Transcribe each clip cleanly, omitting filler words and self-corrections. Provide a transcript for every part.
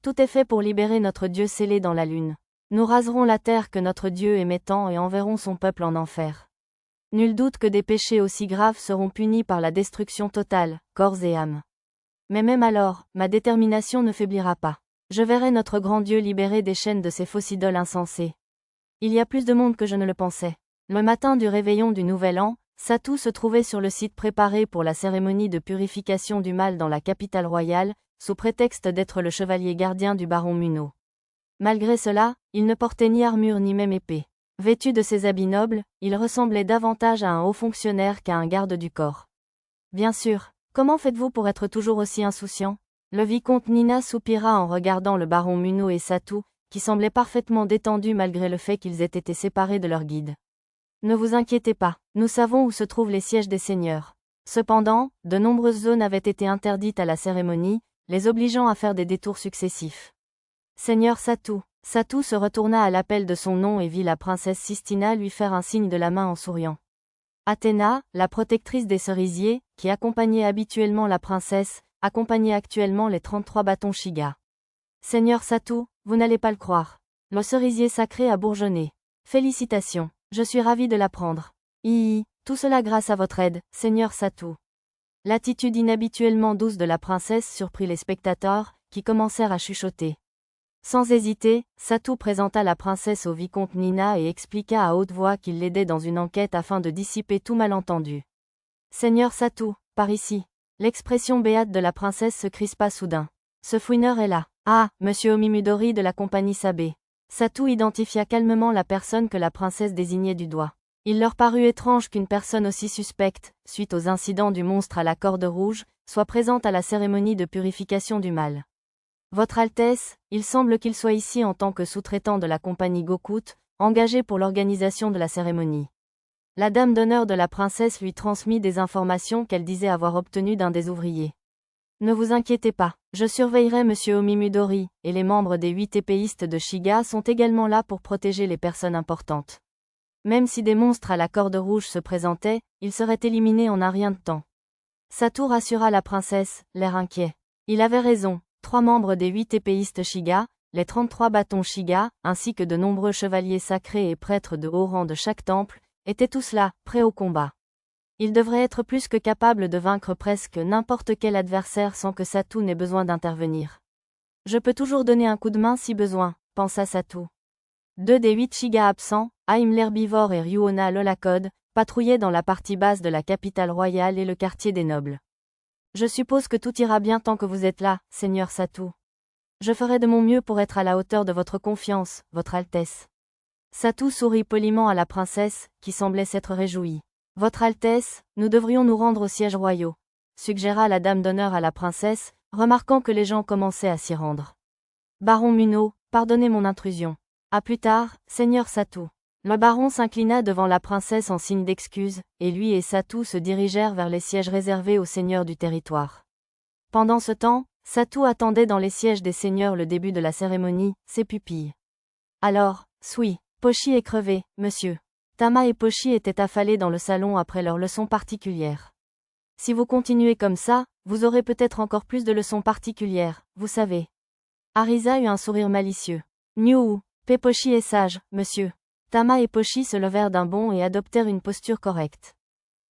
Tout est fait pour libérer notre Dieu scellé dans la lune. Nous raserons la terre que notre Dieu aimait tant et enverrons son peuple en enfer. Nul doute que des péchés aussi graves seront punis par la destruction totale, corps et âme. Mais même alors, ma détermination ne faiblira pas. Je verrai notre grand Dieu libéré des chaînes de ces fausses idoles insensées. Il y a plus de monde que je ne le pensais. Le matin du réveillon du Nouvel An, Satou se trouvait sur le site préparé pour la cérémonie de purification du mal dans la capitale royale, sous prétexte d'être le chevalier gardien du baron Munno. Malgré cela, il ne portait ni armure ni même épée. Vêtu de ses habits nobles, il ressemblait davantage à un haut fonctionnaire qu'à un garde du corps. Bien sûr, comment faites-vous pour être toujours aussi insouciant? Le vicomte Nina soupira en regardant le baron Munno et Satou, qui semblaient parfaitement détendus malgré le fait qu'ils aient été séparés de leur guide. Ne vous inquiétez pas, nous savons où se trouvent les sièges des seigneurs. Cependant, de nombreuses zones avaient été interdites à la cérémonie, les obligeant à faire des détours successifs. Seigneur Satou. Satou se retourna à l'appel de son nom et vit la princesse Sistina lui faire un signe de la main en souriant. Athéna, la protectrice des cerisiers, qui accompagnait habituellement la princesse, accompagnait actuellement les 33 bâtons Shiga. Seigneur Satou, vous n'allez pas le croire. Le cerisier sacré a bourgeonné. Félicitations, je suis ravi de l'apprendre. Tout cela grâce à votre aide, Seigneur Satou. L'attitude inhabituellement douce de la princesse surprit les spectateurs, qui commencèrent à chuchoter. Sans hésiter, Satou présenta la princesse au vicomte Nina et expliqua à haute voix qu'il l'aidait dans une enquête afin de dissiper tout malentendu. Seigneur Satou, par ici. L'expression béate de la princesse se crispa soudain. Ce fouineur est là. Ah, monsieur Omimudori de la compagnie Sabé. Satou identifia calmement la personne que la princesse désignait du doigt. Il leur parut étrange qu'une personne aussi suspecte, suite aux incidents du monstre à la corde rouge, soit présente à la cérémonie de purification du mal. Votre Altesse, il semble qu'il soit ici en tant que sous-traitant de la compagnie Gokut, engagé pour l'organisation de la cérémonie. La dame d'honneur de la princesse lui transmit des informations qu'elle disait avoir obtenues d'un des ouvriers. Ne vous inquiétez pas, je surveillerai monsieur Omimudori, et les membres des 8 épéistes de Shiga sont également là pour protéger les personnes importantes. Même si des monstres à la corde rouge se présentaient, ils seraient éliminés en un rien de temps. Satou rassura la princesse, l'air inquiet. Il avait raison. 3 membres des 8 épéistes Shiga, les 33 bâtons Shiga, ainsi que de nombreux chevaliers sacrés et prêtres de haut rang de chaque temple, étaient tous là, prêts au combat. Ils devraient être plus que capables de vaincre presque n'importe quel adversaire sans que Satou n'ait besoin d'intervenir. Je peux toujours donner un coup de main si besoin, pensa Satou. 2 des 8 Shiga absents, Haim l'herbivore et Ryuona l'holacode, patrouillaient dans la partie basse de la capitale royale et le quartier des nobles. Je suppose que tout ira bien tant que vous êtes là, Seigneur Satou. Je ferai de mon mieux pour être à la hauteur de votre confiance, Votre Altesse. Satou sourit poliment à la princesse, qui semblait s'être réjouie. Votre Altesse, nous devrions nous rendre au siège royaux, suggéra la dame d'honneur à la princesse, remarquant que les gens commençaient à s'y rendre. Baron Munno, pardonnez mon intrusion. À plus tard, Seigneur Satou. Le baron s'inclina devant la princesse en signe d'excuse, et lui et Satou se dirigèrent vers les sièges réservés aux seigneurs du territoire. Pendant ce temps, Satou attendait dans les sièges des seigneurs le début de la cérémonie, ses pupilles. Alors, Sui, Pochi est crevé, monsieur. Tama et Pochi étaient affalés dans le salon après leur leçon particulière. Si vous continuez comme ça, vous aurez peut-être encore plus de leçons particulières, vous savez. Arisa eut un sourire malicieux. Niou, Pochi est sage, monsieur. Tama et Pochi se levèrent d'un bond et adoptèrent une posture correcte.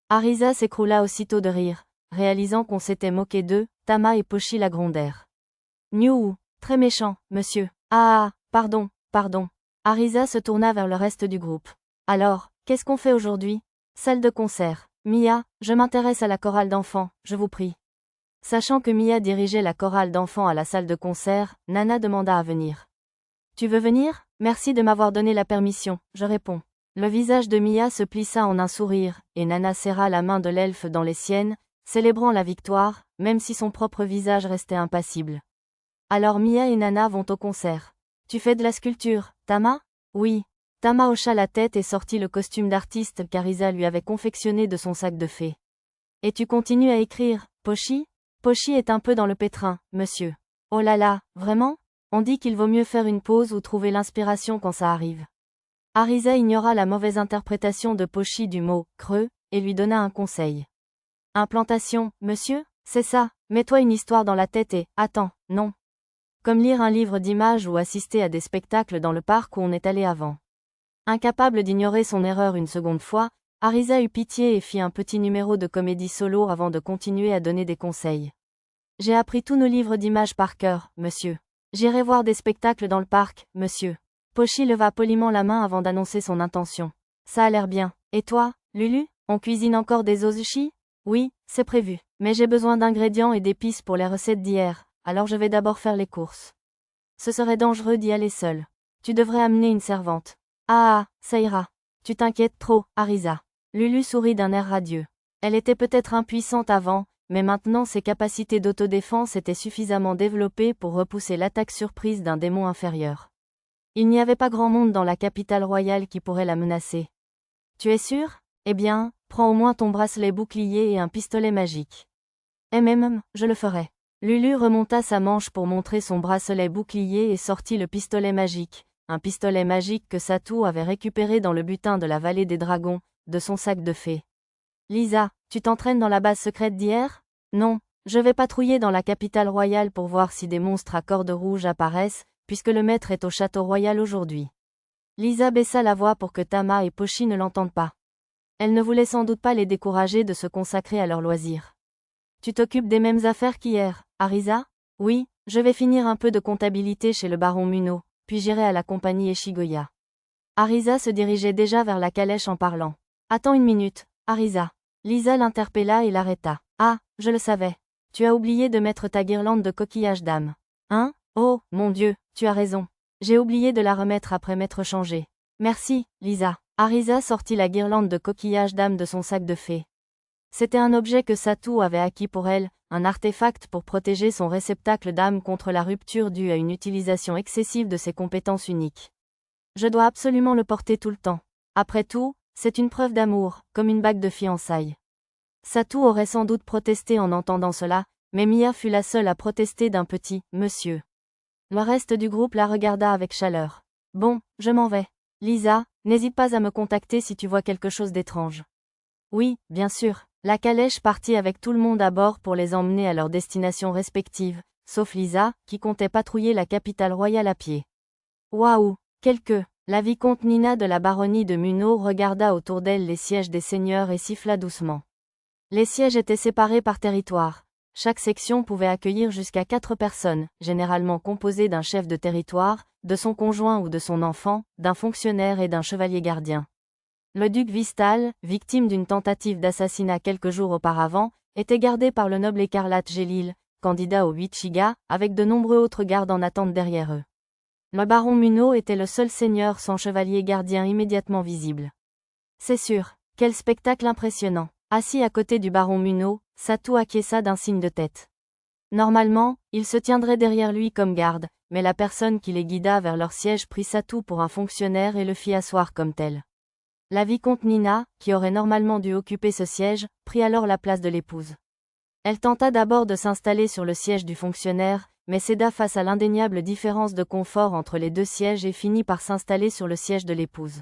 Arisa s'écroula aussitôt de rire, réalisant qu'on s'était moqué d'eux, Tama et Pochi la grondèrent. Niou, très méchant, monsieur. Ah, pardon. Arisa se tourna vers le reste du groupe. Alors, qu'est-ce qu'on fait aujourd'hui? Salle de concert. Mia, je m'intéresse à la chorale d'enfants, je vous prie. Sachant que Mia dirigeait la chorale d'enfants à la salle de concert, Nana demanda à venir. Tu veux venir? Merci de m'avoir donné la permission, je réponds. Le visage de Mia se plissa en un sourire, et Nana serra la main de l'elfe dans les siennes, célébrant la victoire, même si son propre visage restait impassible. Alors Mia et Nana vont au concert. Tu fais de la sculpture, Tama? Oui. Tama hocha la tête et sortit le costume d'artiste qu'Arisa lui avait confectionné de son sac de fée. Et tu continues à écrire, Pochi? Pochi est un peu dans le pétrin, monsieur. Oh là là, vraiment? On dit qu'il vaut mieux faire une pause ou trouver l'inspiration quand ça arrive. Arisa ignora la mauvaise interprétation de Pochi du mot « creux » et lui donna un conseil. Implantation, monsieur? C'est ça, mets-toi une histoire dans la tête et, attends, non. Comme lire un livre d'images ou assister à des spectacles dans le parc où on est allé avant. Incapable d'ignorer son erreur une seconde fois, Arisa eut pitié et fit un petit numéro de comédie solo avant de continuer à donner des conseils. J'ai appris tous nos livres d'images par cœur, monsieur. J'irai voir des spectacles dans le parc, monsieur. Pochi leva poliment la main avant d'annoncer son intention. Ça a l'air bien. Et toi, Lulu, on cuisine encore des osushi? Oui, c'est prévu. Mais j'ai besoin d'ingrédients et d'épices pour les recettes d'hier, alors je vais d'abord faire les courses. Ce serait dangereux d'y aller seul. Tu devrais amener une servante. Ah, ça ira. Tu t'inquiètes trop, Arisa. Lulu sourit d'un air radieux. Elle était peut-être impuissante avant, mais maintenant ses capacités d'autodéfense étaient suffisamment développées pour repousser l'attaque surprise d'un démon inférieur. Il n'y avait pas grand monde dans la capitale royale qui pourrait la menacer. Tu es sûr? Eh bien, prends au moins ton bracelet bouclier et un pistolet magique. Je le ferai. Lulu remonta sa manche pour montrer son bracelet bouclier et sortit le pistolet magique, un pistolet magique que Satou avait récupéré dans le butin de la vallée des dragons, de son sac de fée. Lisa, tu t'entraînes dans la base secrète d'hier? Non, je vais patrouiller dans la capitale royale pour voir si des monstres à cordes rouges apparaissent, puisque le maître est au château royal aujourd'hui. Lisa baissa la voix pour que Tama et Pochi ne l'entendent pas. Elle ne voulait sans doute pas les décourager de se consacrer à leurs loisirs. Tu t'occupes des mêmes affaires qu'hier, Arisa? Oui, je vais finir un peu de comptabilité chez le baron Muno, puis j'irai à la compagnie Eshigoya. Arisa se dirigeait déjà vers la calèche en parlant. Attends une minute, Arisa. Lisa l'interpella et l'arrêta. Ah, je le savais. Tu as oublié de mettre ta guirlande de coquillages d'âme. Hein? Oh, mon Dieu, tu as raison. J'ai oublié de la remettre après m'être changée. Merci, Lisa. Arisa sortit la guirlande de coquillages d'âme de son sac de fée. C'était un objet que Satou avait acquis pour elle, un artefact pour protéger son réceptacle d'âme contre la rupture due à une utilisation excessive de ses compétences uniques. Je dois absolument le porter tout le temps. Après tout, c'est une preuve d'amour, comme une bague de fiançailles. Satou aurait sans doute protesté en entendant cela, mais Mia fut la seule à protester d'un petit « monsieur ». Le reste du groupe la regarda avec chaleur. Bon, je m'en vais. Lisa, n'hésite pas à me contacter si tu vois quelque chose d'étrange. Oui, bien sûr. La calèche partit avec tout le monde à bord pour les emmener à leurs destinations respectives, sauf Lisa, qui comptait patrouiller la capitale royale à pied. Waouh, quel que! La vicomte Nina de la baronnie de Muno regarda autour d'elle les sièges des seigneurs et siffla doucement. Les sièges étaient séparés par territoire. Chaque section pouvait accueillir jusqu'à 4 personnes, généralement composées d'un chef de territoire, de son conjoint ou de son enfant, d'un fonctionnaire et d'un chevalier gardien. Le duc Vistal, victime d'une tentative d'assassinat quelques jours auparavant, était gardé par le noble écarlate Gélil, candidat au Uchiga, avec de nombreux autres gardes en attente derrière eux. Le baron Muno était le seul seigneur sans chevalier gardien immédiatement visible. C'est sûr, quel spectacle impressionnant. Assis à côté du baron Muno, Satou acquiesça d'un signe de tête. Normalement, il se tiendrait derrière lui comme garde, mais la personne qui les guida vers leur siège prit Satou pour un fonctionnaire et le fit asseoir comme tel. La vicomte Nina, qui aurait normalement dû occuper ce siège, prit alors la place de l'épouse. Elle tenta d'abord de s'installer sur le siège du fonctionnaire, mais céda face à l'indéniable différence de confort entre les deux sièges et finit par s'installer sur le siège de l'épouse.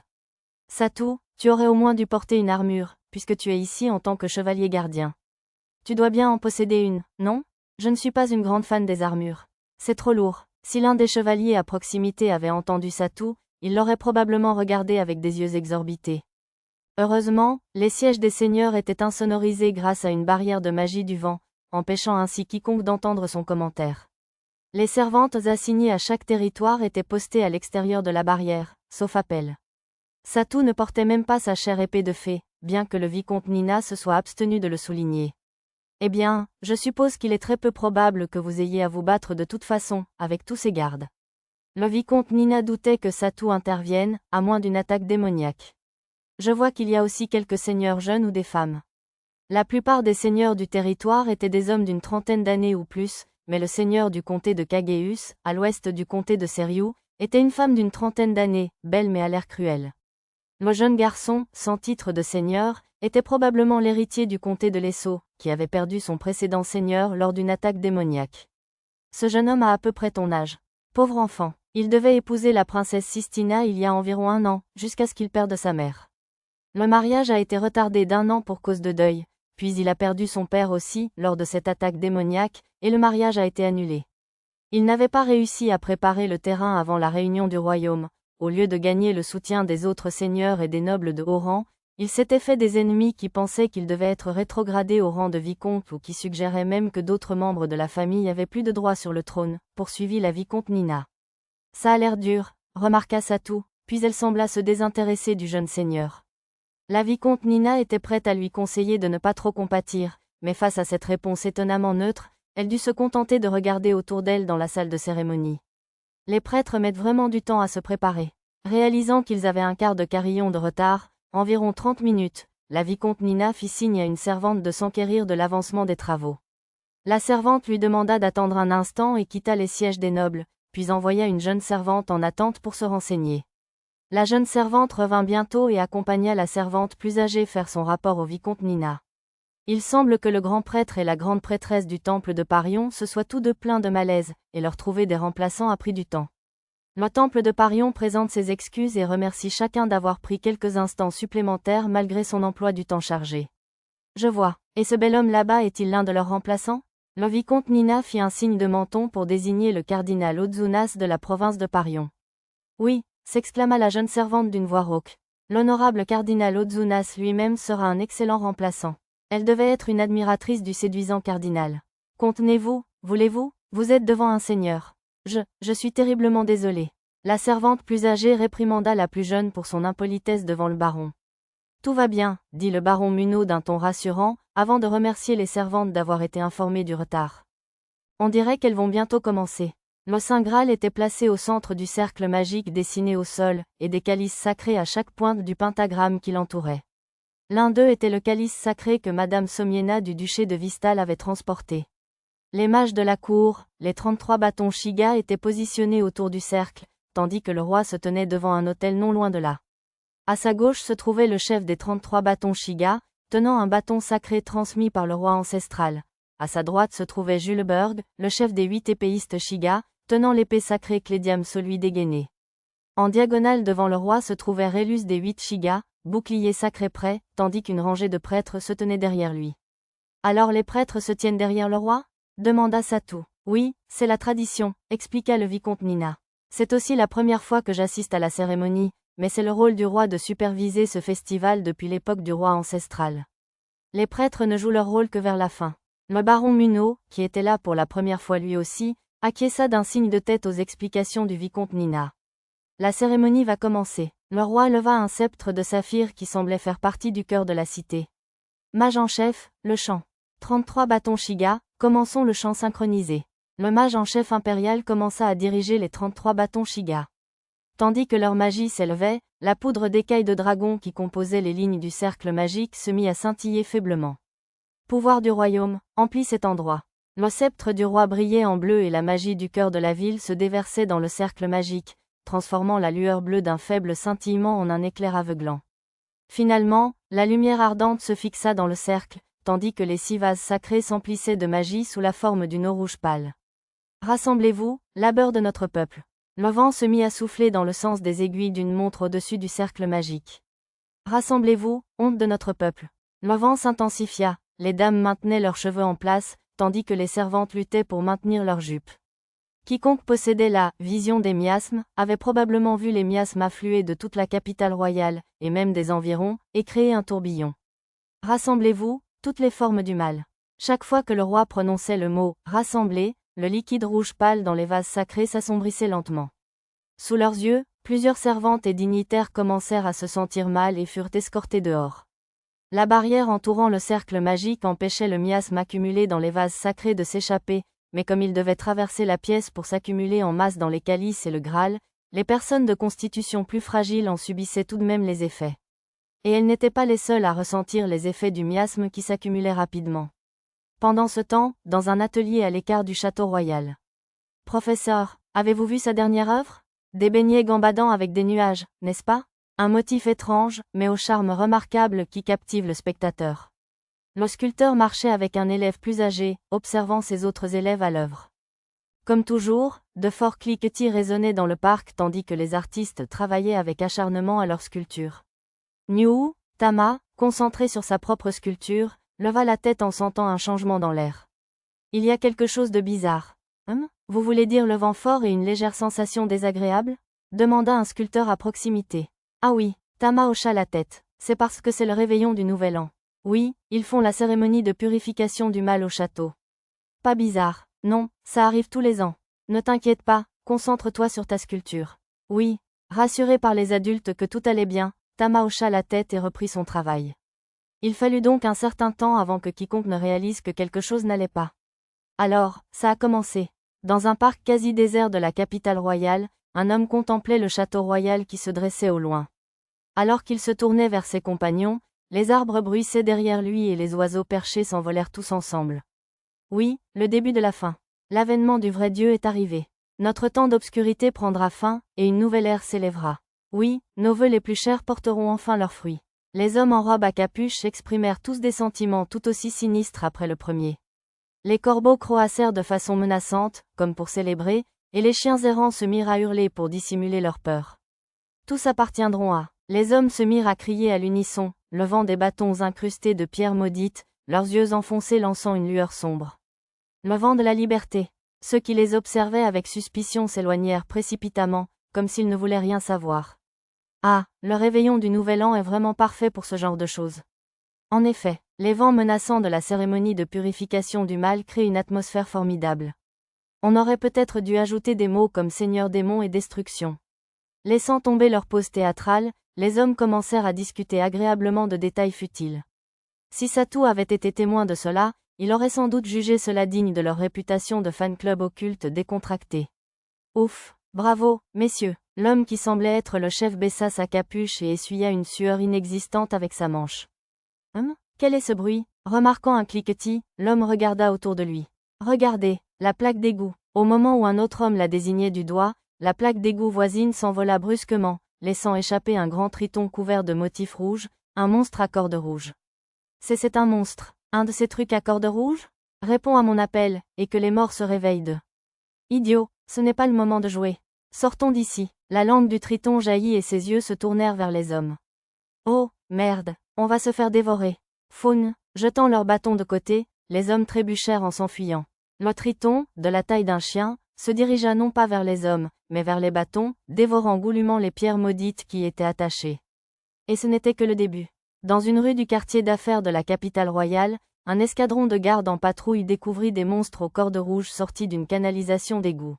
Satou, tu aurais au moins dû porter une armure, puisque tu es ici en tant que chevalier gardien. Tu dois bien en posséder une, non? Je ne suis pas une grande fan des armures. C'est trop lourd. Si l'un des chevaliers à proximité avait entendu Satou, il l'aurait probablement regardé avec des yeux exorbités. Heureusement, les sièges des seigneurs étaient insonorisés grâce à une barrière de magie du vent, empêchant ainsi quiconque d'entendre son commentaire. Les servantes assignées à chaque territoire étaient postées à l'extérieur de la barrière, sauf appel. Satou ne portait même pas sa chère épée de fée, bien que le vicomte Nina se soit abstenu de le souligner. Eh bien, je suppose qu'il est très peu probable que vous ayez à vous battre de toute façon, avec tous ces gardes. Le vicomte Nina doutait que Satou intervienne, à moins d'une attaque démoniaque. Je vois qu'il y a aussi quelques seigneurs jeunes ou des femmes. La plupart des seigneurs du territoire étaient des hommes d'une trentaine d'années ou plus, mais le seigneur du comté de Kageus, à l'ouest du comté de Seriou, était une femme d'une trentaine d'années, belle mais à l'air cruelle. Le jeune garçon, sans titre de seigneur, était probablement l'héritier du comté de Lesso, qui avait perdu son précédent seigneur lors d'une attaque démoniaque. Ce jeune homme a à peu près ton âge. Pauvre enfant. Il devait épouser la princesse Sistina il y a environ 1 an, jusqu'à ce qu'il perde sa mère. Le mariage a été retardé d'1 an pour cause de deuil, puis il a perdu son père aussi, lors de cette attaque démoniaque, et le mariage a été annulé. Il n'avait pas réussi à préparer le terrain avant la réunion du royaume. Au lieu de gagner le soutien des autres seigneurs et des nobles de haut rang, il s'était fait des ennemis qui pensaient qu'il devait être rétrogradé au rang de vicomte ou qui suggéraient même que d'autres membres de la famille avaient plus de droit sur le trône, poursuivit la vicomte Nina. Ça a l'air dur, remarqua Satou, puis elle sembla se désintéresser du jeune seigneur. La vicomte Nina était prête à lui conseiller de ne pas trop compatir, mais face à cette réponse étonnamment neutre, elle dut se contenter de regarder autour d'elle dans la salle de cérémonie. Les prêtres mettent vraiment du temps à se préparer. Réalisant qu'ils avaient un quart de carillon de retard, environ 30 minutes, la vicomte Nina fit signe à une servante de s'enquérir de l'avancement des travaux. La servante lui demanda d'attendre un instant et quitta les sièges des nobles, puis envoya une jeune servante en attente pour se renseigner. La jeune servante revint bientôt et accompagna la servante plus âgée faire son rapport au vicomte Nina. Il semble que le grand prêtre et la grande prêtresse du temple de Parion se soient tous deux pleins de malaise, et leur trouver des remplaçants a pris du temps. Le temple de Parion présente ses excuses et remercie chacun d'avoir pris quelques instants supplémentaires malgré son emploi du temps chargé. Je vois. Et ce bel homme là-bas est-il l'un de leurs remplaçants? Le vicomte Nina fit un signe de menton pour désigner le cardinal Ozunas de la province de Parion. Oui, s'exclama la jeune servante d'une voix rauque. L'honorable cardinal Ozunas lui-même sera un excellent remplaçant. Elle devait être une admiratrice du séduisant cardinal. Contenez-vous, voulez-vous? Vous êtes devant un seigneur. Je suis terriblement désolée. La servante plus âgée réprimanda la plus jeune pour son impolitesse devant le baron. Tout va bien, dit le baron Munot d'un ton rassurant, avant de remercier les servantes d'avoir été informées du retard. On dirait qu'elles vont bientôt commencer. Le Saint Graal était placé au centre du cercle magique dessiné au sol, et des calices sacrés à chaque pointe du pentagramme qui l'entourait. L'un d'eux était le calice sacré que Madame Somiena du duché de Vistal avait transporté. Les mages de la cour, les 33 bâtons Shiga étaient positionnés autour du cercle, tandis que le roi se tenait devant un autel non loin de là. À sa gauche se trouvait le chef des 33 bâtons Shiga, tenant un bâton sacré transmis par le roi ancestral. À sa droite se trouvait Juleberg, le chef des 8 épéistes Shiga, tenant l'épée sacrée Clédiam celui dégainé. En diagonale devant le roi se trouvait Rélus des 8 Shiga, bouclier sacré prêt, tandis qu'une rangée de prêtres se tenait derrière lui. Alors les prêtres se tiennent derrière le roi? Demanda Satou. Oui, c'est la tradition, expliqua le vicomte Nina. C'est aussi la première fois que j'assiste à la cérémonie, mais c'est le rôle du roi de superviser ce festival depuis l'époque du roi ancestral. Les prêtres ne jouent leur rôle que vers la fin. Le baron Munot, qui était là pour la première fois lui aussi, acquiesça d'un signe de tête aux explications du vicomte Nina. La cérémonie va commencer. Le roi leva un sceptre de saphir qui semblait faire partie du cœur de la cité. Mage en chef, le chant. 33 bâtons Shiga, commençons le chant synchronisé. Le mage en chef impérial commença à diriger les 33 bâtons Shiga. Tandis que leur magie s'élevait, la poudre d'écailles de dragon qui composait les lignes du cercle magique se mit à scintiller faiblement. Pouvoir du royaume, emplit cet endroit. Le sceptre du roi brillait en bleu et la magie du cœur de la ville se déversait dans le cercle magique, transformant la lueur bleue d'un faible scintillement en un éclair aveuglant. Finalement, la lumière ardente se fixa dans le cercle, tandis que les 6 vases sacrés s'emplissaient de magie sous la forme d'une eau rouge pâle. Rassemblez-vous, labeur de notre peuple. Le vent se mit à souffler dans le sens des aiguilles d'une montre au-dessus du cercle magique. Rassemblez-vous, honte de notre peuple. Le vent s'intensifia, les dames maintenaient leurs cheveux en place, tandis que les servantes luttaient pour maintenir leurs jupes. Quiconque possédait la vision des miasmes avait probablement vu les miasmes affluer de toute la capitale royale, et même des environs, et créer un tourbillon. Rassemblez-vous, toutes les formes du mal. Chaque fois que le roi prononçait le mot « rassembler », le liquide rouge pâle dans les vases sacrés s'assombrissait lentement. Sous leurs yeux, plusieurs servantes et dignitaires commencèrent à se sentir mal et furent escortés dehors. La barrière entourant le cercle magique empêchait le miasme accumulé dans les vases sacrés de s'échapper, mais comme il devait traverser la pièce pour s'accumuler en masse dans les calices et le Graal, les personnes de constitution plus fragile en subissaient tout de même les effets. Et elles n'étaient pas les seules à ressentir les effets du miasme qui s'accumulait rapidement. Pendant ce temps, dans un atelier à l'écart du château royal. Professeur, avez-vous vu sa dernière œuvre? Des beignets gambadant avec des nuages, n'est-ce pas? Un motif étrange, mais au charme remarquable qui captive le spectateur. Le sculpteur marchait avec un élève plus âgé, observant ses autres élèves à l'œuvre. Comme toujours, de forts cliquetis résonnaient dans le parc tandis que les artistes travaillaient avec acharnement à leur sculpture. Niu, Tama, concentré sur sa propre sculpture, leva la tête en sentant un changement dans l'air. Il y a quelque chose de bizarre. Vous voulez dire le vent fort et une légère sensation désagréable? Demanda un sculpteur à proximité. Ah oui, Tama hocha la tête. C'est parce que c'est le réveillon du Nouvel An. Oui, ils font la cérémonie de purification du mal au château. Pas bizarre. Non, ça arrive tous les ans. Ne t'inquiète pas, concentre-toi sur ta sculpture. Oui. Rassuré par les adultes que tout allait bien, Tama hocha la tête et reprit son travail. Il fallut donc un certain temps avant que quiconque ne réalise que quelque chose n'allait pas. Alors, ça a commencé. Dans un parc quasi désert de la capitale royale, un homme contemplait le château royal qui se dressait au loin. Alors qu'il se tournait vers ses compagnons, les arbres bruissaient derrière lui et les oiseaux perchés s'envolèrent tous ensemble. Oui, le début de la fin. L'avènement du vrai Dieu est arrivé. Notre temps d'obscurité prendra fin, et une nouvelle ère s'élèvera. Oui, nos vœux les plus chers porteront enfin leurs fruits. Les hommes en robe à capuche exprimèrent tous des sentiments tout aussi sinistres après le premier. Les corbeaux croassèrent de façon menaçante, comme pour célébrer, et les chiens errants se mirent à hurler pour dissimuler leur peur. Tous appartiendront à. Les hommes se mirent à crier à l'unisson, levant des bâtons incrustés de pierres maudites, leurs yeux enfoncés lançant une lueur sombre. Le vent de la liberté. Ceux qui les observaient avec suspicion s'éloignèrent précipitamment, comme s'ils ne voulaient rien savoir. Ah, le réveillon du Nouvel An est vraiment parfait pour ce genre de choses. En effet, les vents menaçants de la cérémonie de purification du mal créent une atmosphère formidable. On aurait peut-être dû ajouter des mots comme Seigneur démon et destruction. Laissant tomber leur pose théâtrale, les hommes commencèrent à discuter agréablement de détails futiles. Si Satou avait été témoin de cela, il aurait sans doute jugé cela digne de leur réputation de fan-club occulte décontracté. Ouf, bravo, messieurs. L'homme qui semblait être le chef baissa sa capuche et essuya une sueur inexistante avec sa manche. Quel est ce bruit? Remarquant un cliquetis, l'homme regarda autour de lui. Regardez, la plaque d'égout. Au moment où un autre homme la désignait du doigt, la plaque d'égout voisine s'envola brusquement, laissant échapper un grand triton couvert de motifs rouges, un monstre à cordes rouges. C'est un monstre, un de ces trucs à cordes rouges? Réponds à mon appel, et que les morts se réveillent de. Idiot, ce n'est pas le moment de jouer. Sortons d'ici. La langue du triton jaillit et ses yeux se tournèrent vers les hommes. Oh, merde, on va se faire dévorer. Faune, jetant leurs bâtons de côté, les hommes trébuchèrent en s'enfuyant. Le triton, de la taille d'un chien, se dirigea non pas vers les hommes, mais vers les bâtons, dévorant goulûment les pierres maudites qui y étaient attachées. Et ce n'était que le début. Dans une rue du quartier d'affaires de la capitale royale, un escadron de gardes en patrouille découvrit des monstres aux cordes rouges sortis d'une canalisation d'égout.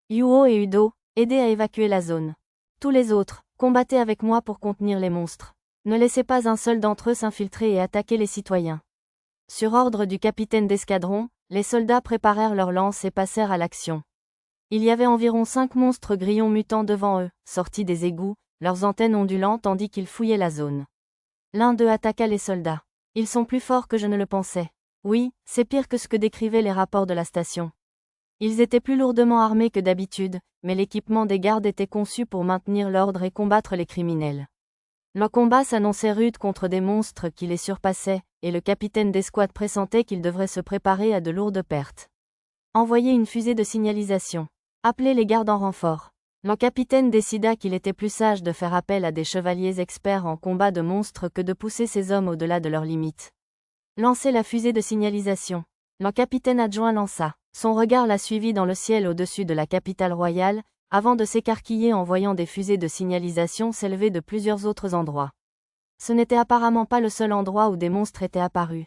Yuo et Udo, aidez à évacuer la zone. Tous les autres, combattez avec moi pour contenir les monstres. Ne laissez pas un seul d'entre eux s'infiltrer et attaquer les citoyens. Sur ordre du capitaine d'escadron, les soldats préparèrent leurs lances et passèrent à l'action. Il y avait environ 5 monstres grillons mutants devant eux, sortis des égouts, leurs antennes ondulant tandis qu'ils fouillaient la zone. L'un d'eux attaqua les soldats. Ils sont plus forts que je ne le pensais. Oui, c'est pire que ce que décrivaient les rapports de la station. Ils étaient plus lourdement armés que d'habitude, mais l'équipement des gardes était conçu pour maintenir l'ordre et combattre les criminels. Le combat s'annonçait rude contre des monstres qui les surpassaient, et le capitaine d'escouade pressentait qu'il devrait se préparer à de lourdes pertes. Envoyer une fusée de signalisation. Appeler les gardes en renfort. Le capitaine décida qu'il était plus sage de faire appel à des chevaliers experts en combat de monstres que de pousser ses hommes au-delà de leurs limites. Lancer la fusée de signalisation. Le capitaine adjoint lança. Son regard la suivit dans le ciel au-dessus de la capitale royale, avant de s'écarquiller en voyant des fusées de signalisation s'élever de plusieurs autres endroits. Ce n'était apparemment pas le seul endroit où des monstres étaient apparus.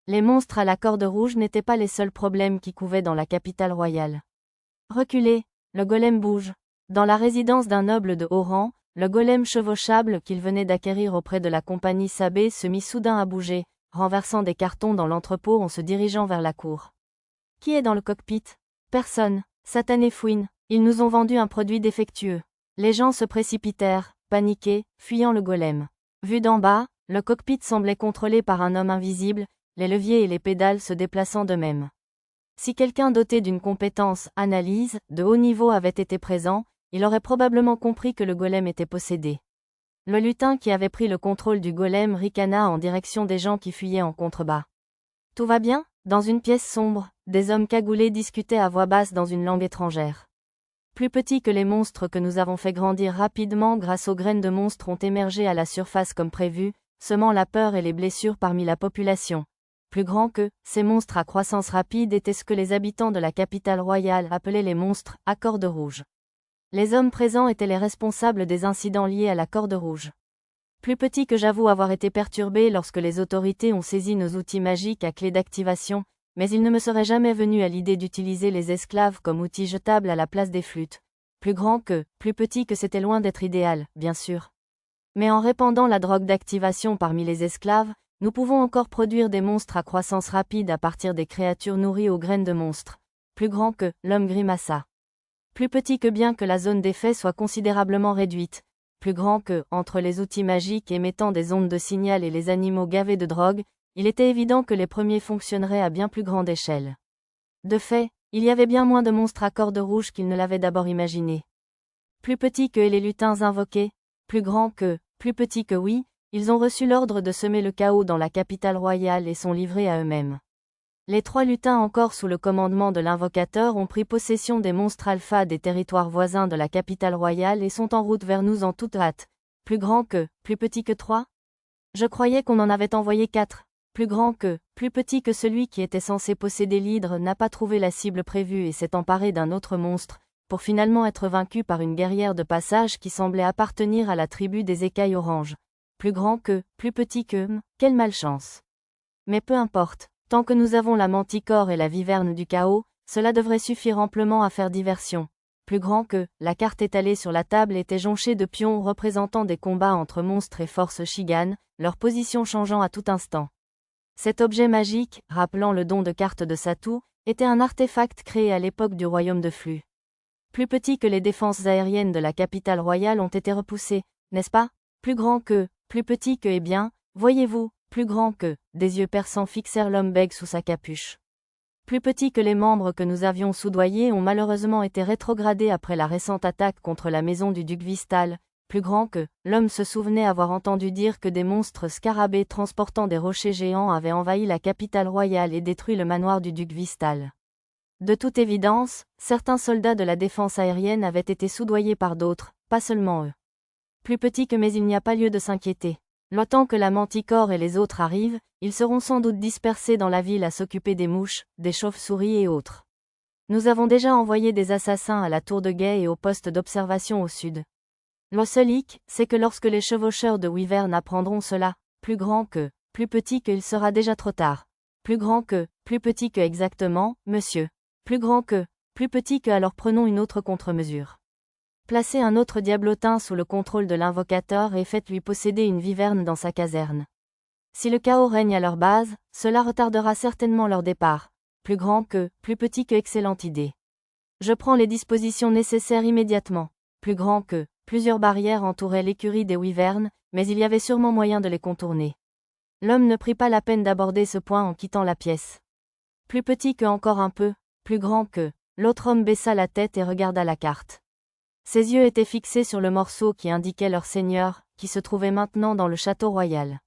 Les monstres à la corde rouge n'étaient pas les seuls problèmes qui couvaient dans la capitale royale. Reculez, le golem bouge. Dans la résidence d'un noble de haut rang, le golem chevauchable qu'il venait d'acquérir auprès de la compagnie Sabé se mit soudain à bouger, renversant des cartons dans l'entrepôt en se dirigeant vers la cour. Qui est dans le cockpit? Personne. Satan et fouine, ils nous ont vendu un produit défectueux. Les gens se précipitèrent, paniqués, fuyant le golem. Vu d'en bas, le cockpit semblait contrôlé par un homme invisible, les leviers et les pédales se déplaçant d'eux-mêmes. Si quelqu'un doté d'une compétence analyse de haut niveau avait été présent, il aurait probablement compris que le golem était possédé. Le lutin qui avait pris le contrôle du golem ricana en direction des gens qui fuyaient en contrebas. Tout va bien? Dans une pièce sombre, des hommes cagoulés discutaient à voix basse dans une langue étrangère. Plus petits que les monstres que nous avons fait grandir rapidement grâce aux graines de monstres ont émergé à la surface comme prévu, semant la peur et les blessures parmi la population. plus grands que, ces monstres à croissance rapide étaient ce que les habitants de la capitale royale appelaient les monstres à cordes rouges. Les hommes présents étaient les responsables des incidents liés à la corde rouge. Plus petit que j'avoue avoir été perturbé lorsque les autorités ont saisi nos outils magiques à clé d'activation, mais il ne me serait jamais venu à l'idée d'utiliser les esclaves comme outils jetables à la place des flûtes. Plus petit que c'était loin d'être idéal, bien sûr. Mais en répandant la drogue d'activation parmi les esclaves, nous pouvons encore produire des monstres à croissance rapide à partir des créatures nourries aux graines de monstres. Plus grand que, l'homme grimaça. Plus petit que bien que la zone d'effet soit considérablement réduite. Plus grand que, entre les outils magiques émettant des ondes de signal et les animaux gavés de drogue, il était évident que les premiers fonctionneraient à bien plus grande échelle. De fait, il y avait bien moins de monstres à cordes rouges qu'ils ne l'avaient d'abord imaginé. Plus petits que les lutins invoqués, plus petit que oui, ils ont reçu l'ordre de semer le chaos dans la capitale royale et sont livrés à eux-mêmes. Les 3 lutins encore sous le commandement de l'invocateur ont pris possession des monstres alpha des territoires voisins de la capitale royale et sont en route vers nous en toute hâte. Plus petit que 3 ? Je croyais qu'on en avait envoyé 4. Plus petit que celui qui était censé posséder l'hydre n'a pas trouvé la cible prévue et s'est emparé d'un autre monstre, pour finalement être vaincu par une guerrière de passage qui semblait appartenir à la tribu des écailles oranges. Plus petit que, quelle malchance. Mais peu importe. Tant que nous avons la manticore et la viverne du chaos, cela devrait suffire amplement à faire diversion. La carte étalée sur la table était jonchée de pions représentant des combats entre monstres et forces Shigan, leur position changeant à tout instant. Cet objet magique, rappelant le don de cartes de Satu, était un artefact créé à l'époque du royaume de Flux. Plus petit que les défenses aériennes de la capitale royale ont été repoussées, n'est-ce pas ? Plus petit que eh bien, voyez-vous, plus grand que, des yeux perçants fixèrent l'homme bègue sous sa capuche. Plus petit que les membres que nous avions soudoyés ont malheureusement été rétrogradés après la récente attaque contre la maison du duc Vistal. Plus grand que, l'homme se souvenait avoir entendu dire que des monstres scarabées transportant des rochers géants avaient envahi la capitale royale et détruit le manoir du duc Vistal. De toute évidence, certains soldats de la défense aérienne avaient été soudoyés par d'autres, pas seulement eux. Plus petit que mais il n'y a pas lieu de s'inquiéter. Le temps que la manticore et les autres arrivent, ils seront sans doute dispersés dans la ville à s'occuper des mouches, des chauves-souris et autres. Nous avons déjà envoyé des assassins à la tour de guet et au poste d'observation au sud. Le seul hic, c'est que lorsque les chevaucheurs de Wyvern apprendront cela, plus petit que il sera déjà trop tard. Plus petit que exactement, monsieur. Plus petit que alors prenons une autre contre-mesure. Placez un autre diablotin sous le contrôle de l'invocateur et faites-lui posséder une viverne dans sa caserne. Si le chaos règne à leur base, cela retardera certainement leur départ. Plus petit que excellente idée. Je prends les dispositions nécessaires immédiatement. Plusieurs barrières entouraient l'écurie des wyvernes, mais il y avait sûrement moyen de les contourner. L'homme ne prit pas la peine d'aborder ce point en quittant la pièce. Plus petit que encore un peu, l'autre homme baissa la tête et regarda la carte. Ses yeux étaient fixés sur le morceau qui indiquait leur seigneur, qui se trouvait maintenant dans le château royal.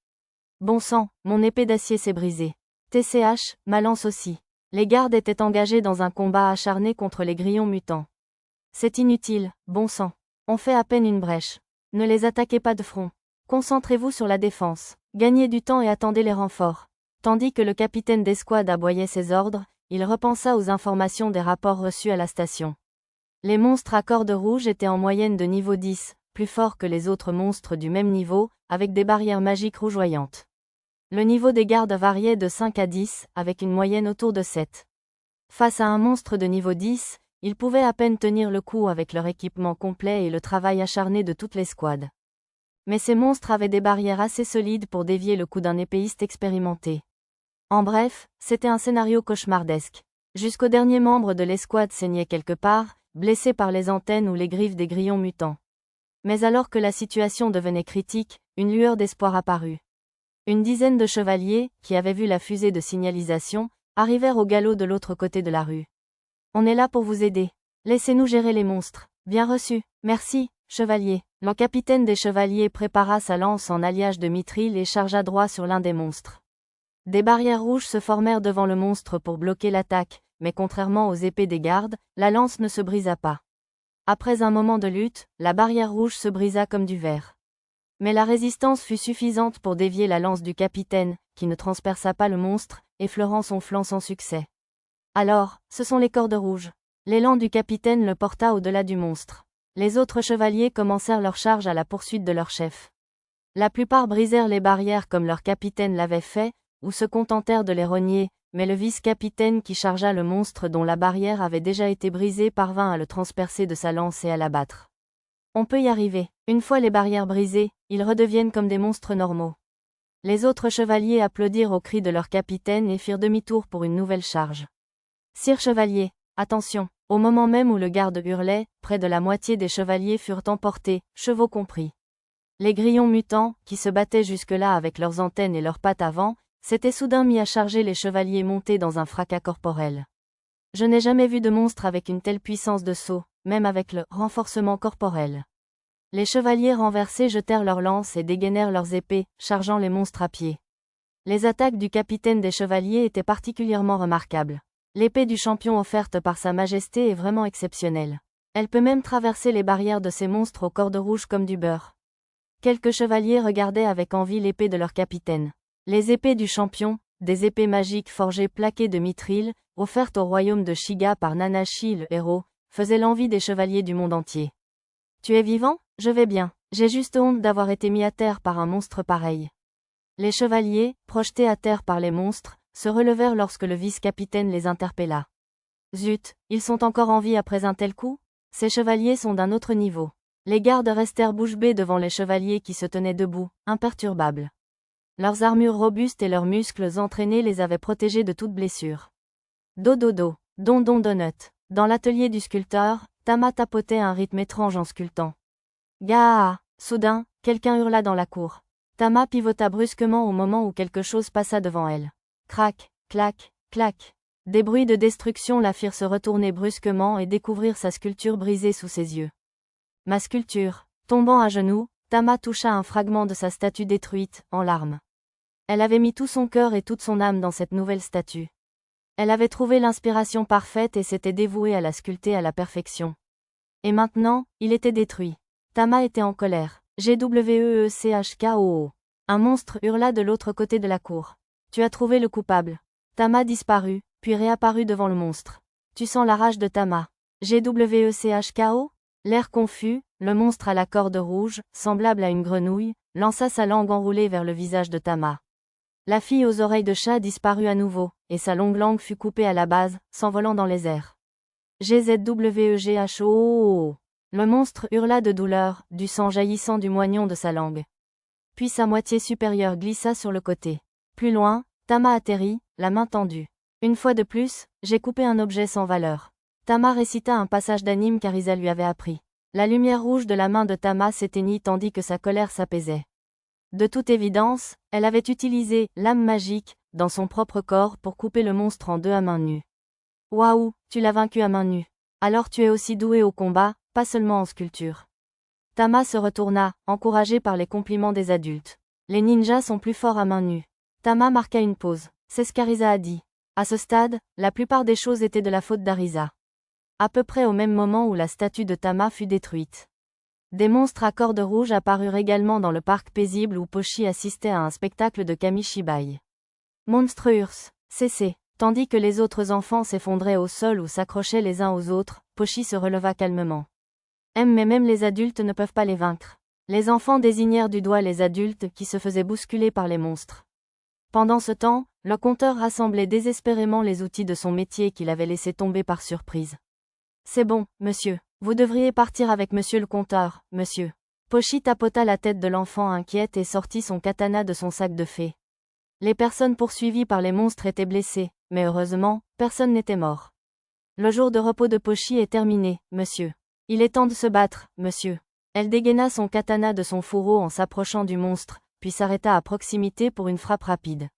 Bon sang, mon épée d'acier s'est brisée. TCH, ma lance aussi. Les gardes étaient engagés dans un combat acharné contre les grillons mutants. C'est inutile, bon sang. On fait à peine une brèche. Ne les attaquez pas de front. Concentrez-vous sur la défense. Gagnez du temps et attendez les renforts. Tandis que le capitaine d'escouade aboyait ses ordres, il repensa aux informations des rapports reçus à la station. Les monstres à cordes rouges étaient en moyenne de niveau 10, plus forts que les autres monstres du même niveau, avec des barrières magiques rougeoyantes. Le niveau des gardes variait de 5 à 10, avec une moyenne autour de 7. Face à un monstre de niveau 10, ils pouvaient à peine tenir le coup avec leur équipement complet et le travail acharné de toute l'escouade. Mais ces monstres avaient des barrières assez solides pour dévier le coup d'un épéiste expérimenté. En bref, c'était un scénario cauchemardesque. Jusqu'au dernier membre de l'escouade saignait quelque part, blessé par les antennes ou les griffes des grillons mutants. Mais alors que la situation devenait critique, une lueur d'espoir apparut. Une dizaine de chevaliers, qui avaient vu la fusée de signalisation, arrivèrent au galop de l'autre côté de la rue. On est là pour vous aider. Laissez-nous gérer les monstres. Bien reçu. Merci, chevalier. Le capitaine des chevaliers prépara sa lance en alliage de mithril et chargea droit sur l'un des monstres. Des barrières rouges se formèrent devant le monstre pour bloquer l'attaque, mais contrairement aux épées des gardes, la lance ne se brisa pas. Après un moment de lutte, la barrière rouge se brisa comme du verre. Mais la résistance fut suffisante pour dévier la lance du capitaine, qui ne transperça pas le monstre, effleurant son flanc sans succès. Alors, ce sont les cordes rouges. L'élan du capitaine le porta au-delà du monstre. Les autres chevaliers commencèrent leur charge à la poursuite de leur chef. La plupart brisèrent les barrières comme leur capitaine l'avait fait, ou se contentèrent de les rogner, mais le vice-capitaine qui chargea le monstre dont la barrière avait déjà été brisée parvint à le transpercer de sa lance et à l'abattre. On peut y arriver. Une fois les barrières brisées, ils redeviennent comme des monstres normaux. Les autres chevaliers applaudirent aux cris de leur capitaine et firent demi-tour pour une nouvelle charge. Sire chevalier, attention! Au moment même où le garde hurlait, près de la moitié des chevaliers furent emportés, chevaux compris. Les grillons mutants, qui se battaient jusque-là avec leurs antennes et leurs pattes avant, s'étaient soudain mis à charger les chevaliers montés dans un fracas corporel. Je n'ai jamais vu de monstre avec une telle puissance de saut, même avec le renforcement corporel. Les chevaliers renversés jetèrent leurs lances et dégainèrent leurs épées, chargeant les monstres à pied. Les attaques du capitaine des chevaliers étaient particulièrement remarquables. L'épée du champion offerte par sa majesté est vraiment exceptionnelle. Elle peut même traverser les barrières de ces monstres aux cordes rouges comme du beurre. Quelques chevaliers regardaient avec envie l'épée de leur capitaine. Les épées du champion, des épées magiques forgées plaquées de mithril, offertes au royaume de Shiga par Nanashi le héros, faisaient l'envie des chevaliers du monde entier. Tu es vivant? Je vais bien. J'ai juste honte d'avoir été mis à terre par un monstre pareil. Les chevaliers, projetés à terre par les monstres, se relevèrent lorsque le vice-capitaine les interpella. Zut, ils sont encore en vie après un tel coup? Ces chevaliers sont d'un autre niveau. Les gardes restèrent bouche bée devant les chevaliers qui se tenaient debout, imperturbables. Leurs armures robustes et leurs muscles entraînés les avaient protégés de toute blessure. Dododo, don donut. Dans l'atelier du sculpteur, Tama tapotait un rythme étrange en sculptant. Gaa! Soudain, quelqu'un hurla dans la cour. Tama pivota brusquement au moment où quelque chose passa devant elle. Crac, clac, clac. Des bruits de destruction la firent se retourner brusquement et découvrir sa sculpture brisée sous ses yeux. Ma sculpture. Tombant à genoux, Tama toucha un fragment de sa statue détruite, en larmes. Elle avait mis tout son cœur et toute son âme dans cette nouvelle statue. Elle avait trouvé l'inspiration parfaite et s'était dévouée à la sculpter à la perfection. Et maintenant, il était détruit. Tama était en colère. GWEECHKOO. Un monstre hurla de l'autre côté de la cour. Tu as trouvé le coupable. Tama disparut, puis réapparut devant le monstre. Tu sens la rage de Tama. GWECHKO? L'air confus, le monstre à la corde rouge, semblable à une grenouille, lança sa langue enroulée vers le visage de Tama. La fille aux oreilles de chat disparut à nouveau, et sa longue langue fut coupée à la base, s'envolant dans les airs. GZWEGHOOO. Le monstre hurla de douleur, du sang jaillissant du moignon de sa langue. Puis sa moitié supérieure glissa sur le côté. Plus loin, Tama atterrit, la main tendue. Une fois de plus, j'ai coupé un objet sans valeur. Tama récita un passage d'anime qu'Arisa lui avait appris. La lumière rouge de la main de Tama s'éteignit tandis que sa colère s'apaisait. De toute évidence, elle avait utilisé l'âme magique dans son propre corps pour couper le monstre en deux à main nue. Waouh, tu l'as vaincu à main nue. Alors tu es aussi doué au combat, pas seulement en sculpture. Tama se retourna, encouragé par les compliments des adultes. Les ninjas sont plus forts à main nue. Tama marqua une pause. C'est ce qu'Arisa a dit. À ce stade, la plupart des choses étaient de la faute d'Arisa. À peu près au même moment où la statue de Tama fut détruite. Des monstres à cordes rouges apparurent également dans le parc paisible où Pochi assistait à un spectacle de Kamishibai. Monstreux, cessez. Tandis que les autres enfants s'effondraient au sol ou s'accrochaient les uns aux autres, Pochi se releva calmement. Mais même les adultes ne peuvent pas les vaincre. Les enfants désignèrent du doigt les adultes qui se faisaient bousculer par les monstres. Pendant ce temps, le conteur rassemblait désespérément les outils de son métier qu'il avait laissé tomber par surprise. C'est bon, monsieur. Vous devriez partir avec monsieur le conteur, monsieur. Pochi tapota la tête de l'enfant inquiète et sortit son katana de son sac de fée. Les personnes poursuivies par les monstres étaient blessées, mais heureusement, personne n'était mort. Le jour de repos de Pochi est terminé, monsieur. Il est temps de se battre, monsieur. Elle dégaina son katana de son fourreau en s'approchant du monstre, puis s'arrêta à proximité pour une frappe rapide.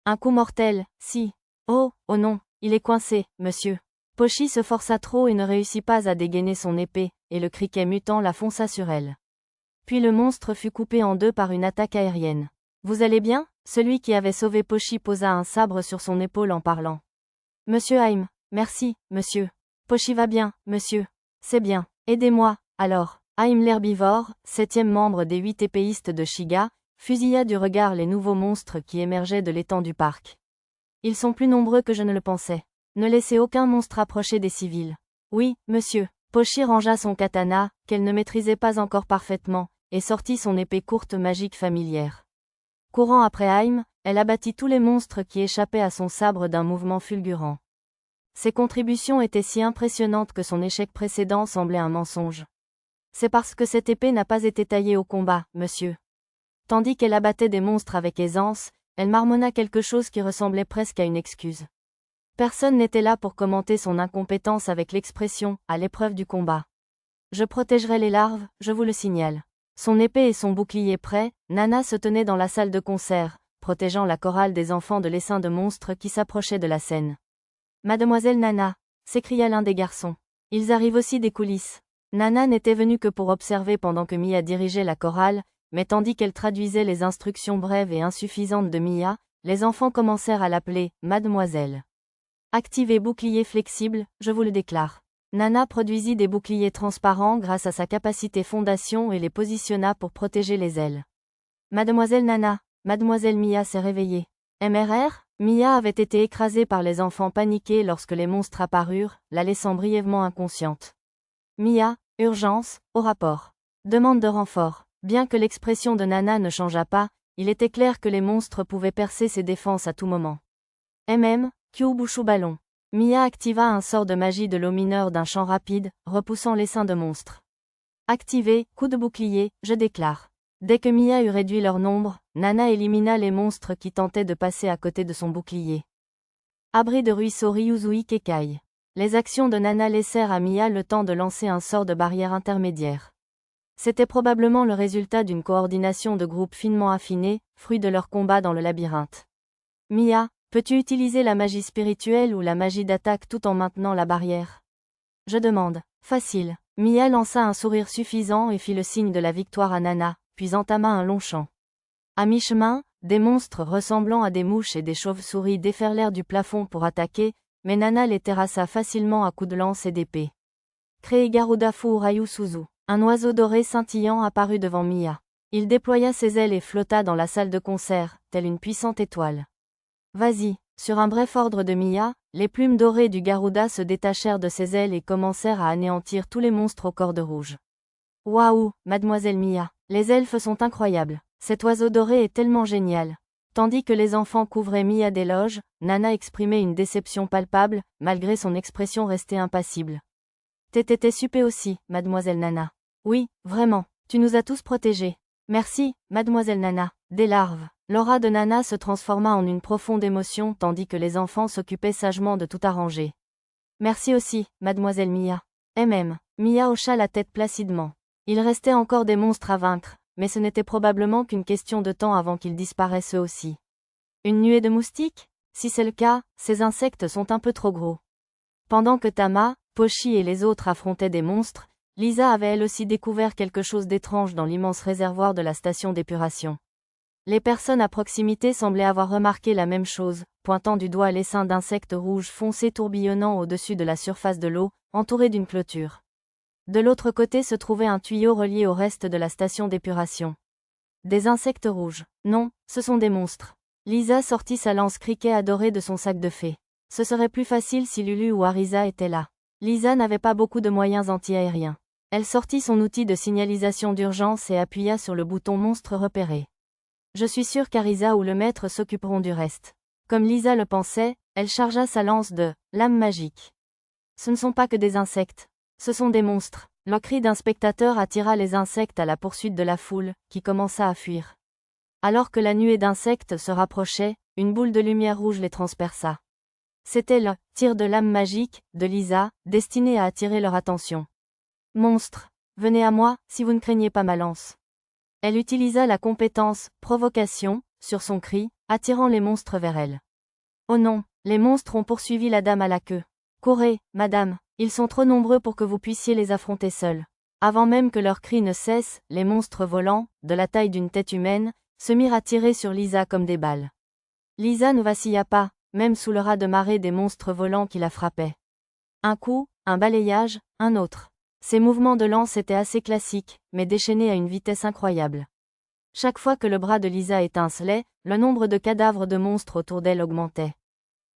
Un coup mortel, si. Oh non, il est coincé, monsieur. Pochi se força trop et ne réussit pas à dégainer son épée, et le criquet mutant la fonça sur elle. Puis le monstre fut coupé en deux par une attaque aérienne. Vous allez bien? Celui qui avait sauvé Pochi posa un sabre sur son épaule en parlant. Monsieur Haim, merci, monsieur. Pochi va bien, monsieur. C'est bien. Aidez-moi, alors. Haim l'herbivore, 7e membre des 8 épéistes de Shiga, fusilla du regard les nouveaux monstres qui émergeaient de l'étang du parc. Ils sont plus nombreux que je ne le pensais. Ne laissez aucun monstre approcher des civils. Oui, monsieur. Pochi rangea son katana, qu'elle ne maîtrisait pas encore parfaitement, et sortit son épée courte magique familière. Courant après Haim, elle abattit tous les monstres qui échappaient à son sabre d'un mouvement fulgurant. Ses contributions étaient si impressionnantes que son échec précédent semblait un mensonge. C'est parce que cette épée n'a pas été taillée au combat, monsieur. Tandis qu'elle abattait des monstres avec aisance, elle marmonna quelque chose qui ressemblait presque à une excuse. Personne n'était là pour commenter son incompétence avec l'expression « à l'épreuve du combat ». Je protégerai les larves, je vous le signale. Son épée et son bouclier prêts, Nana se tenait dans la salle de concert, protégeant la chorale des enfants de l'essaim de monstres qui s'approchaient de la scène. Mademoiselle Nana, s'écria l'un des garçons. Ils arrivent aussi des coulisses. Nana n'était venue que pour observer pendant que Mia dirigeait la chorale, mais tandis qu'elle traduisait les instructions brèves et insuffisantes de Mia, les enfants commencèrent à l'appeler « Mademoiselle ». Activez bouclier flexible, je vous le déclare. Nana produisit des boucliers transparents grâce à sa capacité fondation et les positionna pour protéger les ailes. Mademoiselle Nana, Mademoiselle Mia s'est réveillée. MRR, Mia avait été écrasée par les enfants paniqués lorsque les monstres apparurent, la laissant brièvement inconsciente. Mia, urgence, au rapport. Demande de renfort. Bien que l'expression de Nana ne changeât pas, il était clair que les monstres pouvaient percer ses défenses à tout moment. Kyubushu ballon. Mia activa un sort de magie de l'eau mineure d'un champ rapide, repoussant l'essaim de monstres. Activé, coup de bouclier, je déclare. Dès que Mia eut réduit leur nombre, Nana élimina les monstres qui tentaient de passer à côté de son bouclier. Abri de ruisseau Ryuzui Kekai. Les actions de Nana laissèrent à Mia le temps de lancer un sort de barrière intermédiaire. C'était probablement le résultat d'une coordination de groupes finement affinés, fruit de leur combat dans le labyrinthe. Mia, peux-tu utiliser la magie spirituelle ou la magie d'attaque tout en maintenant la barrière? Je demande. Facile. Mia lança un sourire suffisant et fit le signe de la victoire à Nana, puis entama un long chant. À mi-chemin, des monstres ressemblant à des mouches et des chauves-souris déferlèrent du plafond pour attaquer, mais Nana les terrassa facilement à coups de lance et d'épée. Krei Garudafu Urayu Suzu. Un oiseau doré scintillant apparut devant Mia. Il déploya ses ailes et flotta dans la salle de concert, telle une puissante étoile. Vas-y. Sur un bref ordre de Mia, les plumes dorées du Garuda se détachèrent de ses ailes et commencèrent à anéantir tous les monstres aux cordes rouges. Waouh, mademoiselle Mia, les elfes sont incroyables. Cet oiseau doré est tellement génial. Tandis que les enfants couvraient Mia d'éloges, Nana exprimait une déception palpable, malgré son expression restée impassible. T'étais super aussi, mademoiselle Nana. Oui, vraiment, tu nous as tous protégés. Merci, mademoiselle Nana. Des larves. L'aura de Nana se transforma en une profonde émotion tandis que les enfants s'occupaient sagement de tout arranger. Merci aussi, mademoiselle Mia. Mia hocha la tête placidement. Il restait encore des monstres à vaincre, mais ce n'était probablement qu'une question de temps avant qu'ils disparaissent eux aussi. Une nuée de moustiques? Si c'est le cas, ces insectes sont un peu trop gros. Pendant que Tama, Pochi et les autres affrontaient des monstres, Lisa avait elle aussi découvert quelque chose d'étrange dans l'immense réservoir de la station d'épuration. Les personnes à proximité semblaient avoir remarqué la même chose, pointant du doigt l'essaim d'insectes rouges foncés tourbillonnant au-dessus de la surface de l'eau, entouré d'une clôture. De l'autre côté se trouvait un tuyau relié au reste de la station d'épuration. Des insectes rouges. Non, ce sont des monstres. Lisa sortit sa lance criquet adorée de son sac de fée. Ce serait plus facile si Lulu ou Arisa étaient là. Lisa n'avait pas beaucoup de moyens anti-aériens. Elle sortit son outil de signalisation d'urgence et appuya sur le bouton monstre repéré. Je suis sûre qu'Arisa ou le maître s'occuperont du reste. Comme Lisa le pensait, elle chargea sa lance de lame magique. Ce ne sont pas que des insectes. Ce sont des monstres. Le cri d'un spectateur attira les insectes à la poursuite de la foule, qui commença à fuir. Alors que la nuée d'insectes se rapprochait, une boule de lumière rouge les transperça. C'était le tir de lame magique de Lisa, destiné à attirer leur attention. Monstre, venez à moi, si vous ne craignez pas ma lance. Elle utilisa la compétence provocation sur son cri, attirant les monstres vers elle. Oh non, les monstres ont poursuivi la dame à la queue. Courez, madame, ils sont trop nombreux pour que vous puissiez les affronter seuls. Avant même que leurs cris ne cessent, les monstres volants, de la taille d'une tête humaine, se mirent à tirer sur Lisa comme des balles. Lisa ne vacilla pas, même sous le raz-de-marée des monstres volants qui la frappaient. Un coup, un balayage, un autre. Ces mouvements de lance étaient assez classiques, mais déchaînés à une vitesse incroyable. Chaque fois que le bras de Lisa étincelait, le nombre de cadavres de monstres autour d'elle augmentait.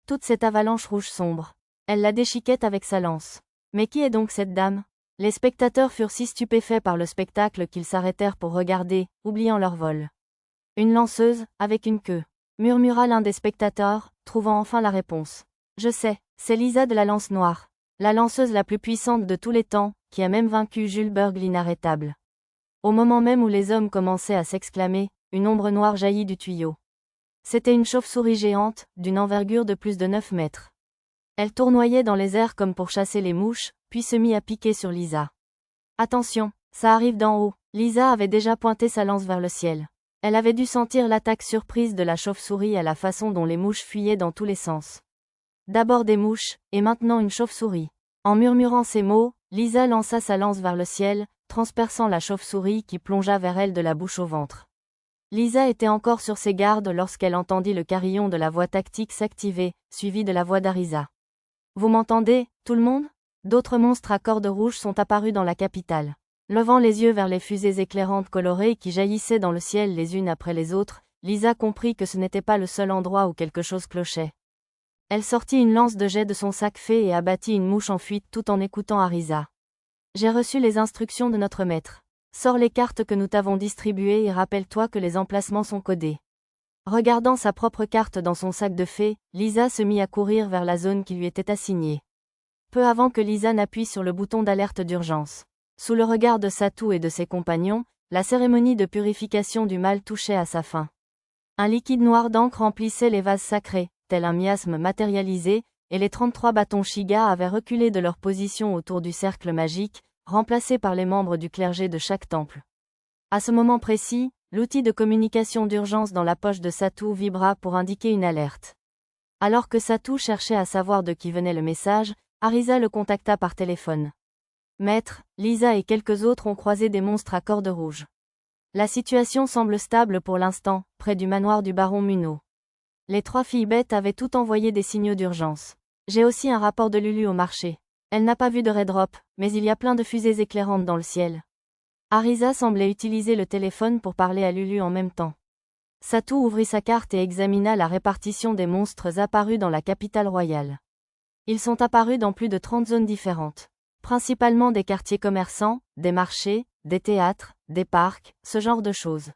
toute cette avalanche rouge sombre. Elle la déchiquette avec sa lance. Mais qui est donc cette dame? Les spectateurs furent si stupéfaits par le spectacle qu'ils s'arrêtèrent pour regarder, oubliant leur vol. Une lanceuse, avec une queue, murmura l'un des spectateurs, trouvant enfin la réponse. Je sais, c'est Lisa de la Lance Noire, la lanceuse la plus puissante de tous les temps, qui a même vaincu Jules Berg l'inarrêtable. Au moment même où les hommes commençaient à s'exclamer, une ombre noire jaillit du tuyau. C'était une chauve-souris géante, d'une envergure de plus de 9 mètres. Elle tournoyait dans les airs comme pour chasser les mouches, puis se mit à piquer sur Lisa. Attention, ça arrive d'en haut. Lisa avait déjà pointé sa lance vers le ciel. Elle avait dû sentir l'attaque surprise de la chauve-souris à la façon dont les mouches fuyaient dans tous les sens. D'abord des mouches, et maintenant une chauve-souris. En murmurant ces mots, Lisa lança sa lance vers le ciel, transperçant la chauve-souris qui plongea vers elle de la bouche au ventre. Lisa était encore sur ses gardes lorsqu'elle entendit le carillon de la voix tactique s'activer, suivi de la voix d'Arisa. Vous m'entendez, tout le monde? D'autres monstres à cordes rouges sont apparus dans la capitale. Levant les yeux vers les fusées éclairantes colorées qui jaillissaient dans le ciel les unes après les autres, Lisa comprit que ce n'était pas le seul endroit où quelque chose clochait. Elle sortit une lance de jet de son sac fée et abattit une mouche en fuite tout en écoutant Arisa. J'ai reçu les instructions de notre maître. Sors les cartes que nous t'avons distribuées et rappelle-toi que les emplacements sont codés. Regardant sa propre carte dans son sac de fée, Lisa se mit à courir vers la zone qui lui était assignée. Peu avant que Lisa n'appuie sur le bouton d'alerte d'urgence. Sous le regard de Satou et de ses compagnons, la cérémonie de purification du mal touchait à sa fin. Un liquide noir d'encre remplissait les vases sacrés, tel un miasme matérialisé, et les 33 bâtons Shiga avaient reculé de leur position autour du cercle magique, remplacés par les membres du clergé de chaque temple. À ce moment précis, l'outil de communication d'urgence dans la poche de Satou vibra pour indiquer une alerte. Alors que Satou cherchait à savoir de qui venait le message, Arisa le contacta par téléphone. Maître, Lisa et quelques autres ont croisé des monstres à cordes rouges. La situation semble stable pour l'instant, près du manoir du baron Munno. Les 3 filles bêtes avaient tout envoyé des signaux d'urgence. J'ai aussi un rapport de Lulu au marché. Elle n'a pas vu de Redrop, mais il y a plein de fusées éclairantes dans le ciel. Arisa semblait utiliser le téléphone pour parler à Lulu en même temps. Satou ouvrit sa carte et examina la répartition des monstres apparus dans la capitale royale. Ils sont apparus dans plus de 30 zones différentes. Principalement des quartiers commerçants, des marchés, des théâtres, des parcs, ce genre de choses.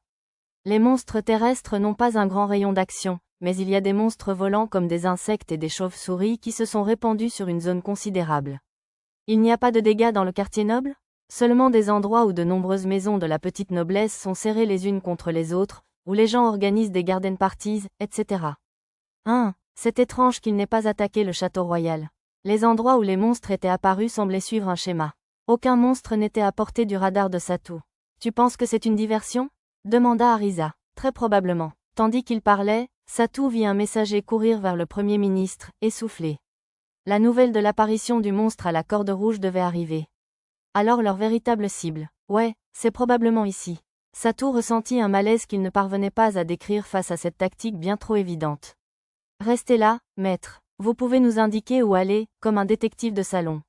Les monstres terrestres n'ont pas un grand rayon d'action, mais il y a des monstres volants comme des insectes et des chauves-souris qui se sont répandus sur une zone considérable. Il n'y a pas de dégâts dans le quartier noble? Seulement des endroits où de nombreuses maisons de la petite noblesse sont serrées les unes contre les autres, où les gens organisent des garden parties, etc. C'est étrange qu'il n'ait pas attaqué le château royal. Les endroits où les monstres étaient apparus semblaient suivre un schéma. Aucun monstre n'était à portée du radar de Satou. Tu penses que c'est une diversion? Demanda Arisa. Très probablement. Tandis qu'il parlait, Satou vit un messager courir vers le Premier ministre, essoufflé. La nouvelle de l'apparition du monstre à la corde rouge devait arriver. Alors leur véritable cible. Ouais, c'est probablement ici. Satou ressentit un malaise qu'il ne parvenait pas à décrire face à cette tactique bien trop évidente. Restez là, maître. Vous pouvez nous indiquer où aller, comme un détective de salon.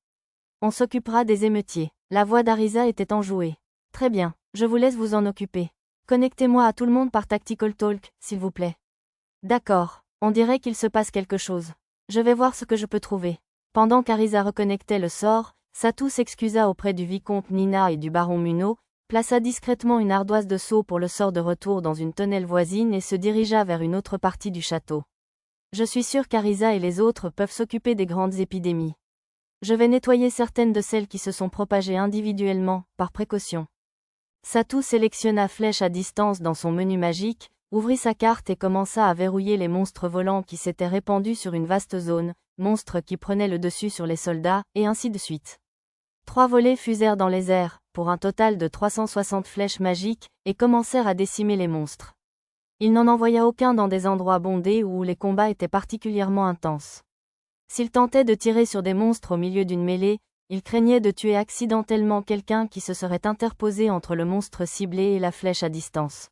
On s'occupera des émeutiers. La voix d'Arisa était enjouée. Très bien, je vous laisse vous en occuper. Connectez-moi à tout le monde par Tactical Talk, s'il vous plaît. D'accord, on dirait qu'il se passe quelque chose. Je vais voir ce que je peux trouver. Pendant qu'Arisa reconnectait le sort, Satou s'excusa auprès du vicomte Nina et du baron Munno, plaça discrètement une ardoise de seau pour le sort de retour dans une tonnelle voisine et se dirigea vers une autre partie du château. Je suis sûr qu'Arisa et les autres peuvent s'occuper des grandes épidémies. Je vais nettoyer certaines de celles qui se sont propagées individuellement, par précaution. Satou sélectionna flèche à distance dans son menu magique, ouvrit sa carte et commença à verrouiller les monstres volants qui s'étaient répandus sur une vaste zone, monstres qui prenaient le dessus sur les soldats, et ainsi de suite. 3 volées fusèrent dans les airs, pour un total de 360 flèches magiques, et commencèrent à décimer les monstres. Il n'en envoya aucun dans des endroits bondés où les combats étaient particulièrement intenses. S'il tentait de tirer sur des monstres au milieu d'une mêlée, il craignait de tuer accidentellement quelqu'un qui se serait interposé entre le monstre ciblé et la flèche à distance.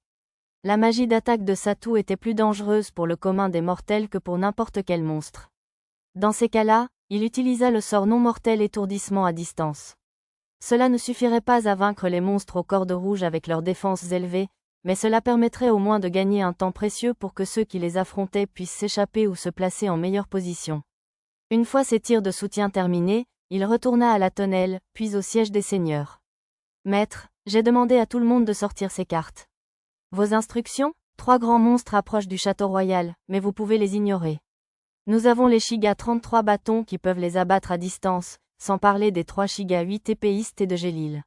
La magie d'attaque de Satou était plus dangereuse pour le commun des mortels que pour n'importe quel monstre. Dans ces cas-là, il utilisa le sort non mortel étourdissement à distance. Cela ne suffirait pas à vaincre les monstres aux cordes rouges avec leurs défenses élevées, mais cela permettrait au moins de gagner un temps précieux pour que ceux qui les affrontaient puissent s'échapper ou se placer en meilleure position. Une fois ces tirs de soutien terminés, il retourna à la tonnelle, puis au siège des seigneurs. Maître, j'ai demandé à tout le monde de sortir ses cartes. Vos instructions? 3 grands monstres approchent du château royal, mais vous pouvez les ignorer. Nous avons les Shiga 33 bâtons qui peuvent les abattre à distance, sans parler des 3 Shiga 8 épéistes et de Gélil.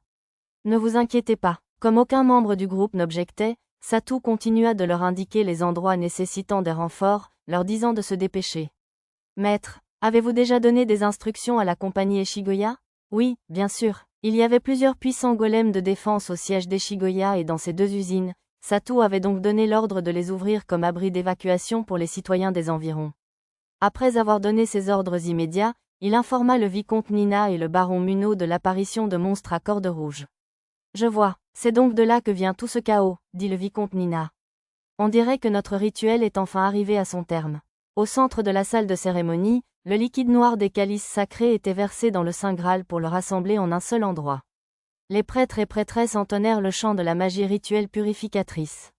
Ne vous inquiétez pas. Comme aucun membre du groupe n'objectait, Satou continua de leur indiquer les endroits nécessitant des renforts, leur disant de se dépêcher. Maître, avez-vous déjà donné des instructions à la compagnie Eshigoya? Oui, bien sûr. Il y avait plusieurs puissants golems de défense au siège d'Eshigoya et dans ces 2 usines. Satou avait donc donné l'ordre de les ouvrir comme abri d'évacuation pour les citoyens des environs. Après avoir donné ses ordres immédiats, il informa le vicomte Nina et le baron Munno de l'apparition de monstres à cordes rouges. Je vois, c'est donc de là que vient tout ce chaos, dit le vicomte Nina. On dirait que notre rituel est enfin arrivé à son terme. Au centre de la salle de cérémonie, le liquide noir des calices sacrés était versé dans le Saint Graal pour le rassembler en un seul endroit. Les prêtres et prêtresses entonnèrent le chant de la magie rituelle purificatrice.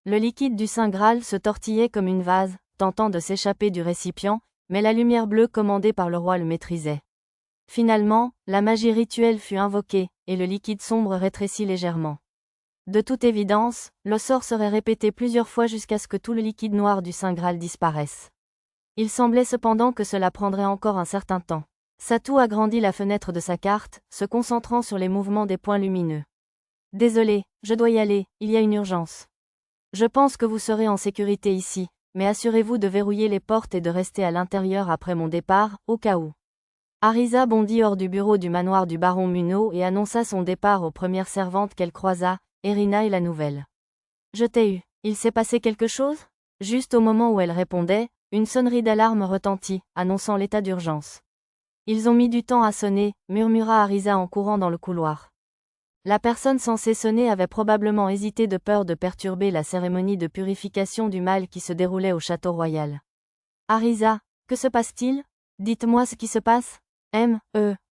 Le liquide du Saint Graal se tortillait comme une vase, tentant de s'échapper du récipient, mais la lumière bleue commandée par le roi le maîtrisait. Finalement, la magie rituelle fut invoquée, et le liquide sombre rétrécit légèrement. De toute évidence, le sort serait répété plusieurs fois jusqu'à ce que tout le liquide noir du Saint Graal disparaisse. Il semblait cependant que cela prendrait encore un certain temps. Satou agrandit la fenêtre de sa carte, se concentrant sur les mouvements des points lumineux. Désolé, je dois y aller, il y a une urgence. Je pense que vous serez en sécurité ici, mais assurez-vous de verrouiller les portes et de rester à l'intérieur après mon départ, au cas où. Arisa bondit hors du bureau du manoir du baron Munno et annonça son départ aux premières servantes qu'elle croisa, Erina et la nouvelle. Je t'ai eu, il s'est passé quelque chose? Juste au moment où elle répondait, une sonnerie d'alarme retentit, annonçant l'état d'urgence. Ils ont mis du temps à sonner, murmura Arisa en courant dans le couloir. La personne censée sonner avait probablement hésité de peur de perturber la cérémonie de purification du mal qui se déroulait au château royal. Arisa, que se passe-t-il? Dites-moi ce qui se passe.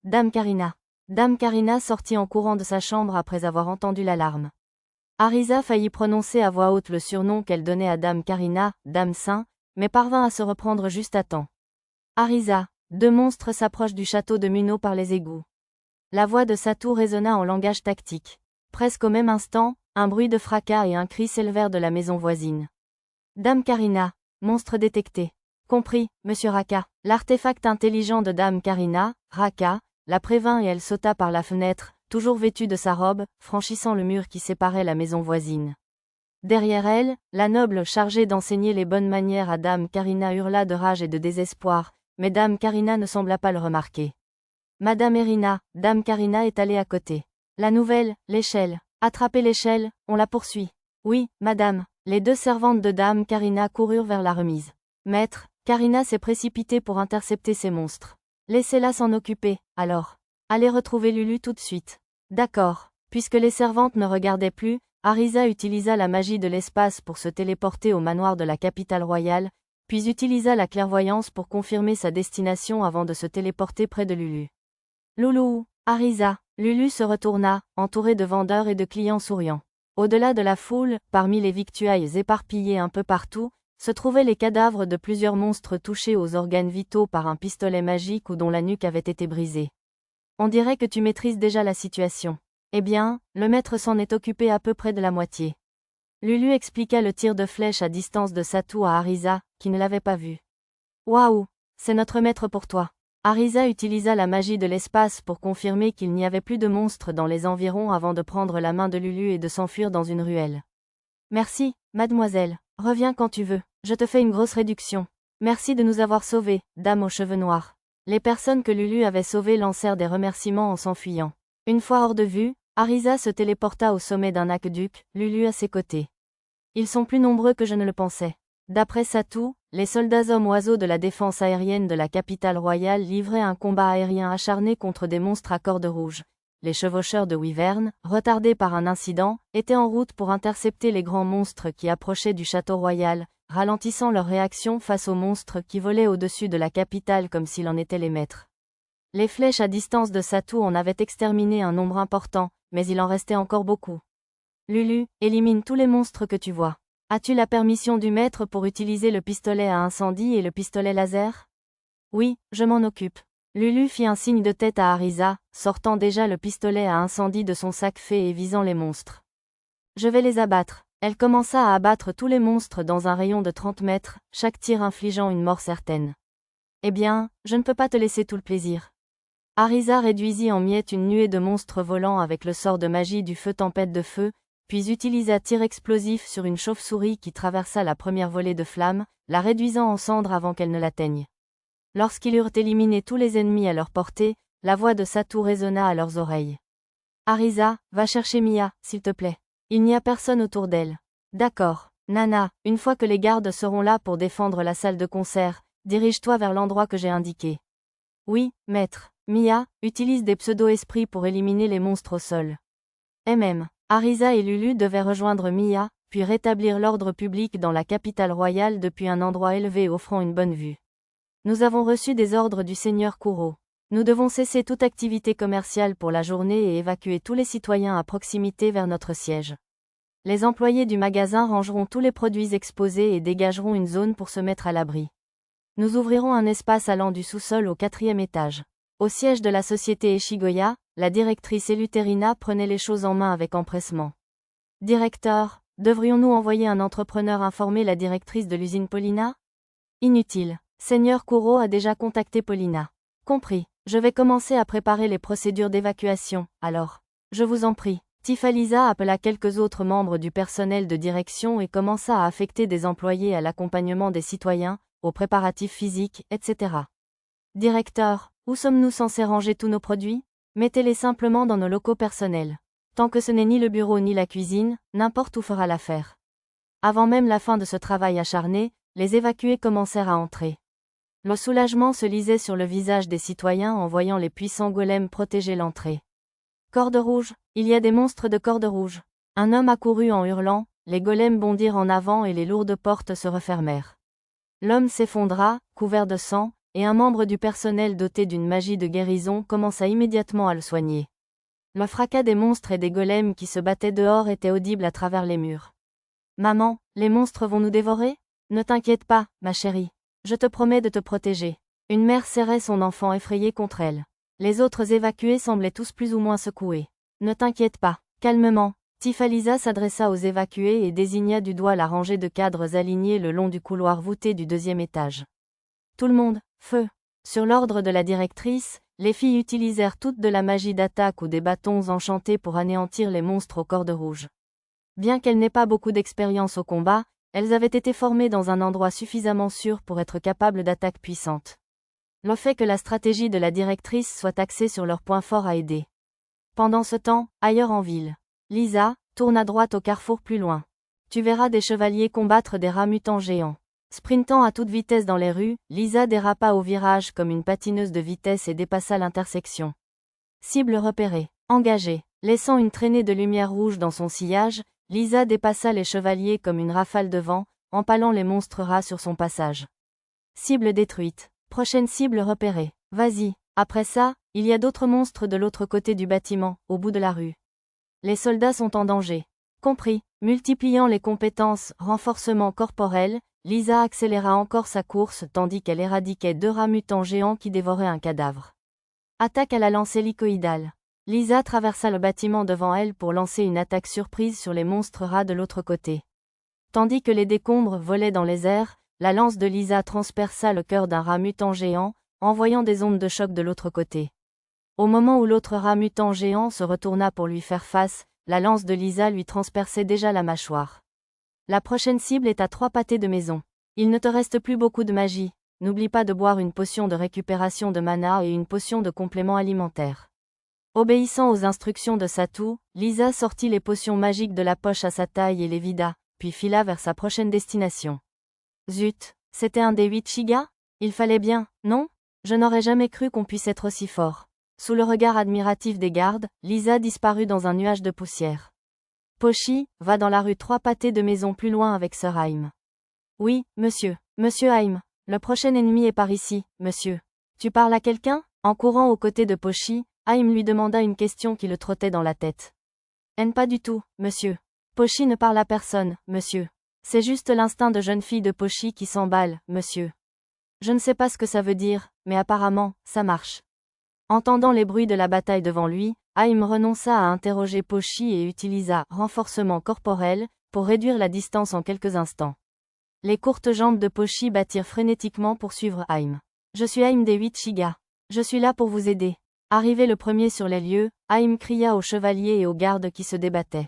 Dame Karina. Dame Karina sortit en courant de sa chambre après avoir entendu l'alarme. Arisa faillit prononcer à voix haute le surnom qu'elle donnait à Dame Karina, Dame Saint, mais parvint à se reprendre juste à temps. Arisa, 2 monstres s'approchent du château de Munno par les égouts. La voix de Satou résonna en langage tactique. Presque au même instant, un bruit de fracas et un cri s'élevèrent de la maison voisine. Dame Karina, monstre détecté. Compris, monsieur Raka. L'artefact intelligent de Dame Karina, Raka, la prévint et elle sauta par la fenêtre, toujours vêtue de sa robe, franchissant le mur qui séparait la maison voisine. Derrière elle, la noble chargée d'enseigner les bonnes manières à Dame Karina hurla de rage et de désespoir, mais Dame Karina ne sembla pas le remarquer. Madame Erina, Dame Karina est allée à côté. La nouvelle, l'échelle. Attrapez l'échelle, on la poursuit. Oui, madame. Les 2 servantes de Dame Karina coururent vers la remise. Maître, Karina s'est précipitée pour intercepter ces monstres. Laissez-la s'en occuper, alors. Allez retrouver Lulu tout de suite. D'accord. Puisque les servantes ne regardaient plus, Arisa utilisa la magie de l'espace pour se téléporter au manoir de la capitale royale, puis utilisa la clairvoyance pour confirmer sa destination avant de se téléporter près de Lulu. Loulou, Arisa, Lulu se retourna, entourée de vendeurs et de clients souriants. Au-delà de la foule, parmi les victuailles éparpillées un peu partout, se trouvaient les cadavres de plusieurs monstres touchés aux organes vitaux par un pistolet magique ou dont la nuque avait été brisée. On dirait que tu maîtrises déjà la situation. Eh bien, le maître s'en est occupé à peu près de la moitié. Lulu expliqua le tir de flèche à distance de Satou à Arisa, qui ne l'avait pas vu. Waouh, c'est notre maître pour toi. Arisa utilisa la magie de l'espace pour confirmer qu'il n'y avait plus de monstres dans les environs avant de prendre la main de Lulu et de s'enfuir dans une ruelle. Merci, mademoiselle. Reviens quand tu veux. Je te fais une grosse réduction. Merci de nous avoir sauvés, dame aux cheveux noirs. Les personnes que Lulu avait sauvées lancèrent des remerciements en s'enfuyant. Une fois hors de vue, Arisa se téléporta au sommet d'un aqueduc, Lulu à ses côtés. Ils sont plus nombreux que je ne le pensais. D'après Satou, les soldats hommes-oiseaux de la défense aérienne de la capitale royale livraient un combat aérien acharné contre des monstres à cordes rouges. Les chevaucheurs de Wyvern, retardés par un incident, étaient en route pour intercepter les grands monstres qui approchaient du château royal, ralentissant leur réaction face aux monstres qui volaient au-dessus de la capitale comme s'ils en étaient les maîtres. Les flèches à distance de Satou en avaient exterminé un nombre important, mais il en restait encore beaucoup. Lulu, élimine tous les monstres que tu vois. As-tu la permission du maître pour utiliser le pistolet à incendie et le pistolet laser? Oui, je m'en occupe. Lulu fit un signe de tête à Arisa, sortant déjà le pistolet à incendie de son sac fée et visant les monstres. Je vais les abattre. Elle commença à abattre tous les monstres dans un rayon de 30 mètres, chaque tir infligeant une mort certaine. Eh bien, je ne peux pas te laisser tout le plaisir. Arisa réduisit en miettes une nuée de monstres volants avec le sort de magie du feu tempête de feu, puis utilisa tir explosif sur une chauve-souris qui traversa la première volée de flammes, la réduisant en cendres avant qu'elle ne l'atteigne. Lorsqu'ils eurent éliminé tous les ennemis à leur portée, la voix de Satu résonna à leurs oreilles. Arisa, va chercher Mia, s'il te plaît. Il n'y a personne autour d'elle. D'accord. Nana, une fois que les gardes seront là pour défendre la salle de concert, dirige-toi vers l'endroit que j'ai indiqué. Oui, maître. Mia, utilise des pseudo-esprits pour éliminer les monstres au sol. Arisa et Lulu devaient rejoindre Mia, puis rétablir l'ordre public dans la capitale royale depuis un endroit élevé offrant une bonne vue. Nous avons reçu des ordres du seigneur Kuro. Nous devons cesser toute activité commerciale pour la journée et évacuer tous les citoyens à proximité vers notre siège. Les employés du magasin rangeront tous les produits exposés et dégageront une zone pour se mettre à l'abri. Nous ouvrirons un espace allant du sous-sol au 4e étage. Au siège de la société Eshigoya, la directrice Eleuthérina prenait les choses en main avec empressement. Directeur, devrions-nous envoyer un entrepreneur informer la directrice de l'usine Paulina? Inutile. Seigneur Kuro a déjà contacté Paulina. Compris. Je vais commencer à préparer les procédures d'évacuation, alors. Je vous en prie. Tifalisa appela quelques autres membres du personnel de direction et commença à affecter des employés à l'accompagnement des citoyens, aux préparatifs physiques, etc. Directeur, où sommes-nous censés ranger tous nos produits? Mettez-les simplement dans nos locaux personnels. Tant que ce n'est ni le bureau ni la cuisine, n'importe où fera l'affaire. Avant même la fin de ce travail acharné, les évacués commencèrent à entrer. Le soulagement se lisait sur le visage des citoyens en voyant les puissants golems protéger l'entrée. Corde rouge, il y a des monstres de corde rouge. Un homme accourut en hurlant, les golems bondirent en avant et les lourdes portes se refermèrent. L'homme s'effondra, couvert de sang, et un membre du personnel doté d'une magie de guérison commença immédiatement à le soigner. Le fracas des monstres et des golems qui se battaient dehors était audible à travers les murs. Maman, les monstres vont nous dévorer? Ne t'inquiète pas, ma chérie. Je te promets de te protéger. Une mère serrait son enfant effrayé contre elle. Les autres évacués semblaient tous plus ou moins secoués. Ne t'inquiète pas. Calmement, Tifalisa s'adressa aux évacués et désigna du doigt la rangée de cadres alignés le long du couloir voûté du 2e étage. Tout le monde, feu. Sur l'ordre de la directrice, les filles utilisèrent toutes de la magie d'attaque ou des bâtons enchantés pour anéantir les monstres aux cordes rouges. Bien qu'elles n'aient pas beaucoup d'expérience au combat, elles avaient été formées dans un endroit suffisamment sûr pour être capables d'attaques puissantes. Le fait que la stratégie de la directrice soit axée sur leurs points forts a aidé. Pendant ce temps, ailleurs en ville. Lisa, tourne à droite au carrefour plus loin. Tu verras des chevaliers combattre des rats mutants géants. Sprintant à toute vitesse dans les rues, Lisa dérapa au virage comme une patineuse de vitesse et dépassa l'intersection. Cible repérée. Engagée. Laissant une traînée de lumière rouge dans son sillage, Lisa dépassa les chevaliers comme une rafale de vent, empalant les monstres rats sur son passage. Cible détruite. Prochaine cible repérée. Vas-y. Après ça, il y a d'autres monstres de l'autre côté du bâtiment, au bout de la rue. Les soldats sont en danger. Compris. Multipliant les compétences renforcement corporel, Lisa accéléra encore sa course tandis qu'elle éradiquait 2 rats mutants géants qui dévoraient un cadavre. Attaque à la lance hélicoïdale. Lisa traversa le bâtiment devant elle pour lancer une attaque surprise sur les monstres rats de l'autre côté. Tandis que les décombres volaient dans les airs, la lance de Lisa transperça le cœur d'un rat mutant géant, envoyant des ondes de choc de l'autre côté. Au moment où l'autre rat mutant géant se retourna pour lui faire face, la lance de Lisa lui transperçait déjà la mâchoire. La prochaine cible est à 3 pâtés de maison. Il ne te reste plus beaucoup de magie. N'oublie pas de boire une potion de récupération de mana et une potion de complément alimentaire. Obéissant aux instructions de Satu, Lisa sortit les potions magiques de la poche à sa taille et les vida, puis fila vers sa prochaine destination. Zut, c'était un des 8 Shiga? Il fallait bien, non? Je n'aurais jamais cru qu'on puisse être aussi fort. Sous le regard admiratif des gardes, Lisa disparut dans un nuage de poussière. Pochi, va dans la rue 3 pâtés de maison plus loin avec Sir Haim. Oui, monsieur. Monsieur Haim. Le prochain ennemi est par ici, monsieur. Tu parles à quelqu'un? En courant aux côtés de Pochi, Haim lui demanda une question qui le trottait dans la tête. Pas du tout, monsieur. Pochi ne parle à personne, monsieur. C'est juste l'instinct de jeune fille de Pochi qui s'emballe, monsieur. Je ne sais pas ce que ça veut dire, mais apparemment, ça marche. Entendant les bruits de la bataille devant lui, Haïm renonça à interroger Pochi et utilisa renforcement corporel pour réduire la distance en quelques instants. Les courtes jambes de Pochi battirent frénétiquement pour suivre Haïm. Je suis Haïm des 8 Shiga. Je suis là pour vous aider. Arrivé le premier sur les lieux, Haïm cria aux chevaliers et aux gardes qui se débattaient.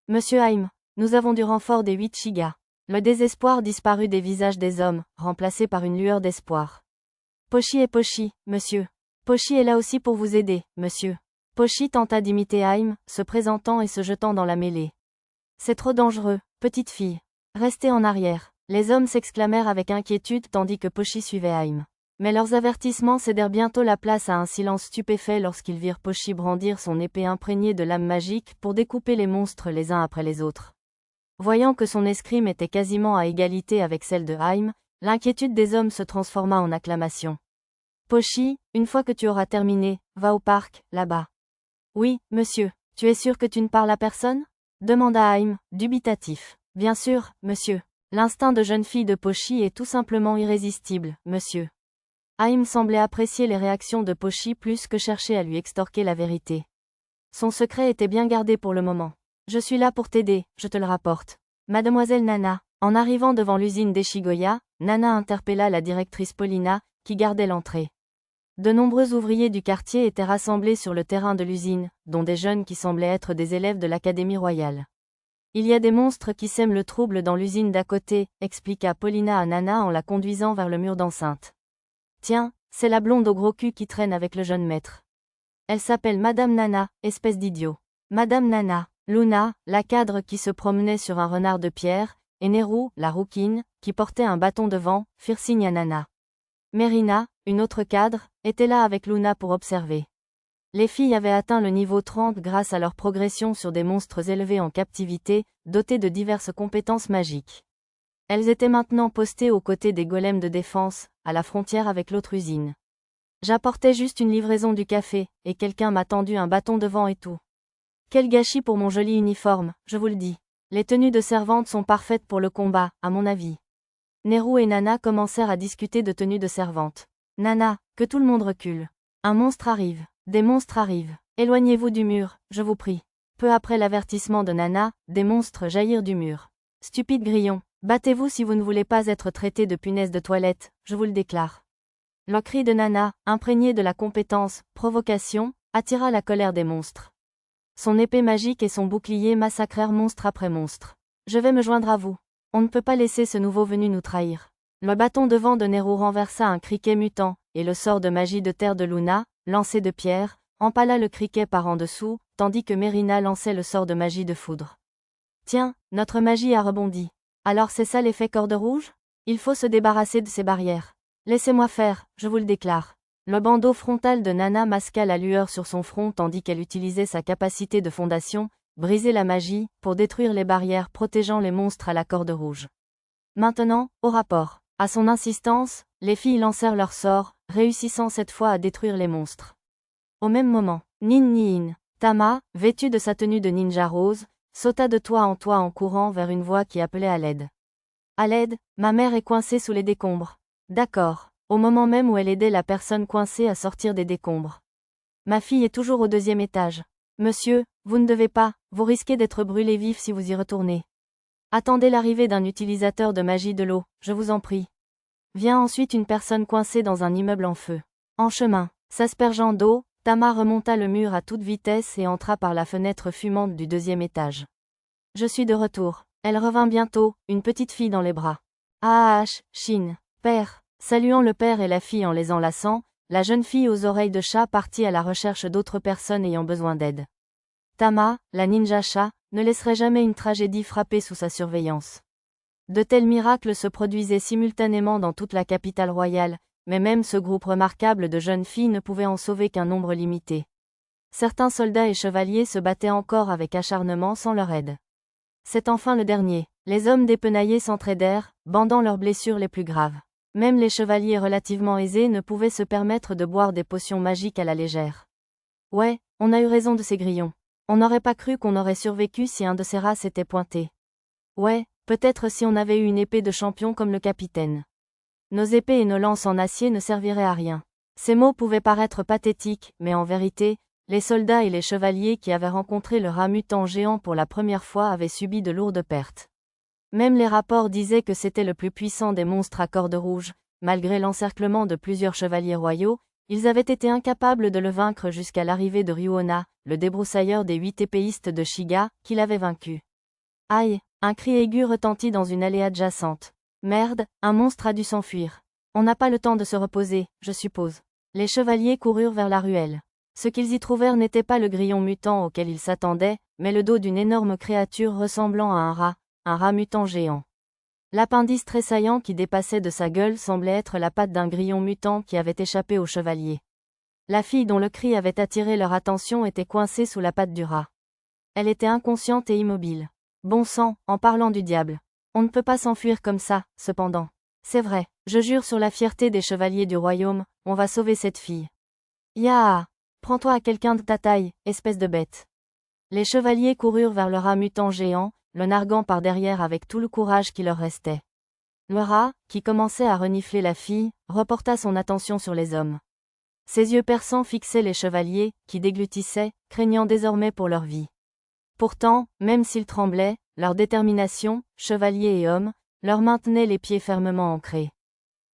Monsieur Haïm, nous avons du renfort des 8 Shiga. Le désespoir disparut des visages des hommes, remplacé par une lueur d'espoir. Pochi et Pochi, monsieur. Pochi est là aussi pour vous aider, monsieur. Pochi tenta d'imiter Haïm, se présentant et se jetant dans la mêlée. C'est trop dangereux, petite fille. Restez en arrière. Les hommes s'exclamèrent avec inquiétude tandis que Pochi suivait Haïm. Mais leurs avertissements cédèrent bientôt la place à un silence stupéfait lorsqu'ils virent Pochi brandir son épée imprégnée de lames magiques pour découper les monstres les uns après les autres. Voyant que son escrime était quasiment à égalité avec celle de Haïm, l'inquiétude des hommes se transforma en acclamation. Pochi, une fois que tu auras terminé, va au parc, là-bas. Oui, monsieur. Tu es sûr que tu ne parles à personne? Demanda Haïm, dubitatif. Bien sûr, monsieur. L'instinct de jeune fille de Pochi est tout simplement irrésistible, monsieur. Haïm semblait apprécier les réactions de Pochi plus que chercher à lui extorquer la vérité. Son secret était bien gardé pour le moment. Je suis là pour t'aider, je te le rapporte. Mademoiselle Nana. En arrivant devant l'usine d'Eshigoya, Nana interpella la directrice Paulina, qui gardait l'entrée. De nombreux ouvriers du quartier étaient rassemblés sur le terrain de l'usine, dont des jeunes qui semblaient être des élèves de l'Académie royale. Il y a des monstres qui sèment le trouble dans l'usine d'à côté, expliqua Paulina à Nana en la conduisant vers le mur d'enceinte. Tiens, c'est la blonde au gros cul qui traîne avec le jeune maître. Elle s'appelle Madame Nana, espèce d'idiot. Madame Nana, Luna, la cadre qui se promenait sur un renard de pierre, et Neru, la rouquine, qui portait un bâton de vent, firent signe à Nana. Merina, une autre cadre, était là avec Luna pour observer. Les filles avaient atteint le niveau 30 grâce à leur progression sur des monstres élevés en captivité, dotés de diverses compétences magiques. Elles étaient maintenant postées aux côtés des golems de défense, à la frontière avec l'autre usine. J'apportais juste une livraison du café, et quelqu'un m'a tendu un bâton de vent et tout. Quel gâchis pour mon joli uniforme, je vous le dis. Les tenues de servante sont parfaites pour le combat, à mon avis. Neru et Nana commencèrent à discuter de tenues de servante. Nana, que tout le monde recule. Un monstre arrive. Des monstres arrivent. Éloignez-vous du mur, je vous prie. Peu après l'avertissement de Nana, des monstres jaillirent du mur. Stupide grillon, battez-vous si vous ne voulez pas être traité de punaise de toilette, je vous le déclare. Le cri de Nana, imprégné de la compétence, provocation, attira la colère des monstres. Son épée magique et son bouclier massacrèrent monstre après monstre. Je vais me joindre à vous. On ne peut pas laisser ce nouveau venu nous trahir. Le bâton de vent de Neru renversa un criquet mutant, et le sort de magie de terre de Luna, lancé de pierre, empala le criquet par en dessous, tandis que Merina lançait le sort de magie de foudre. Tiens, notre magie a rebondi. Alors c'est ça l'effet corde rouge? Il faut se débarrasser de ces barrières. Laissez-moi faire, je vous le déclare. Le bandeau frontal de Nana masqua la lueur sur son front tandis qu'elle utilisait sa capacité de fondation, briser la magie, pour détruire les barrières protégeant les monstres à la corde rouge. Maintenant, au rapport. À son insistance, les filles lancèrent leur sort, réussissant cette fois à détruire les monstres. Au même moment, Nin, Tama, vêtue de sa tenue de ninja rose, sauta de toit en courant vers une voix qui appelait à l'aide. À l'aide, ma mère est coincée sous les décombres. D'accord. Au moment même où elle aidait la personne coincée à sortir des décombres. Ma fille est toujours au 2e étage. Monsieur, vous ne devez pas, vous risquez d'être brûlé vif si vous y retournez. Attendez l'arrivée d'un utilisateur de magie de l'eau, je vous en prie. Vient ensuite une personne coincée dans un immeuble en feu. En chemin, s'aspergeant d'eau, Tama remonta le mur à toute vitesse et entra par la fenêtre fumante du 2e étage. Je suis de retour. Elle revint bientôt, une petite fille dans les bras. Ah, Shin, père. Saluant le père et la fille en les enlaçant, la jeune fille aux oreilles de chat partit à la recherche d'autres personnes ayant besoin d'aide. Tama, la ninja chat, ne laisserait jamais une tragédie frapper sous sa surveillance. De tels miracles se produisaient simultanément dans toute la capitale royale, mais même ce groupe remarquable de jeunes filles ne pouvait en sauver qu'un nombre limité. Certains soldats et chevaliers se battaient encore avec acharnement sans leur aide. C'est enfin le dernier. Les hommes dépenaillés s'entraidèrent, bandant leurs blessures les plus graves. Même les chevaliers relativement aisés ne pouvaient se permettre de boire des potions magiques à la légère. Ouais, on a eu raison de ces grillons. On n'aurait pas cru qu'on aurait survécu si un de ces rats s'était pointé. Ouais, peut-être si on avait eu une épée de champion comme le capitaine. Nos épées et nos lances en acier ne serviraient à rien. Ces mots pouvaient paraître pathétiques, mais en vérité, les soldats et les chevaliers qui avaient rencontré le rat mutant géant pour la première fois avaient subi de lourdes pertes. Même les rapports disaient que c'était le plus puissant des monstres à cordes rouges. Malgré l'encerclement de plusieurs chevaliers royaux, ils avaient été incapables de le vaincre jusqu'à l'arrivée de Ryuona, le débroussailleur des 8 épéistes de Shiga, qui l'avait vaincu. Aïe, un cri aigu retentit dans une allée adjacente. Merde, un monstre a dû s'enfuir. On n'a pas le temps de se reposer, je suppose. Les chevaliers coururent vers la ruelle. Ce qu'ils y trouvèrent n'était pas le grillon mutant auquel ils s'attendaient, mais le dos d'une énorme créature ressemblant à un rat mutant géant. L'appendice tressaillant qui dépassait de sa gueule semblait être la patte d'un grillon mutant qui avait échappé aux chevaliers. La fille dont le cri avait attiré leur attention était coincée sous la patte du rat. Elle était inconsciente et immobile. Bon sang, en parlant du diable. On ne peut pas s'enfuir comme ça, cependant. C'est vrai, je jure sur la fierté des chevaliers du royaume, on va sauver cette fille. Yaa! Prends-toi à quelqu'un de ta taille, espèce de bête. Les chevaliers coururent vers le rat mutant géant, le narguant par derrière avec tout le courage qui leur restait. Le rat, qui commençait à renifler la fille, reporta son attention sur les hommes. Ses yeux perçants fixaient les chevaliers, qui déglutissaient, craignant désormais pour leur vie. Pourtant, même s'ils tremblaient, leur détermination, chevaliers et hommes, leur maintenait les pieds fermement ancrés.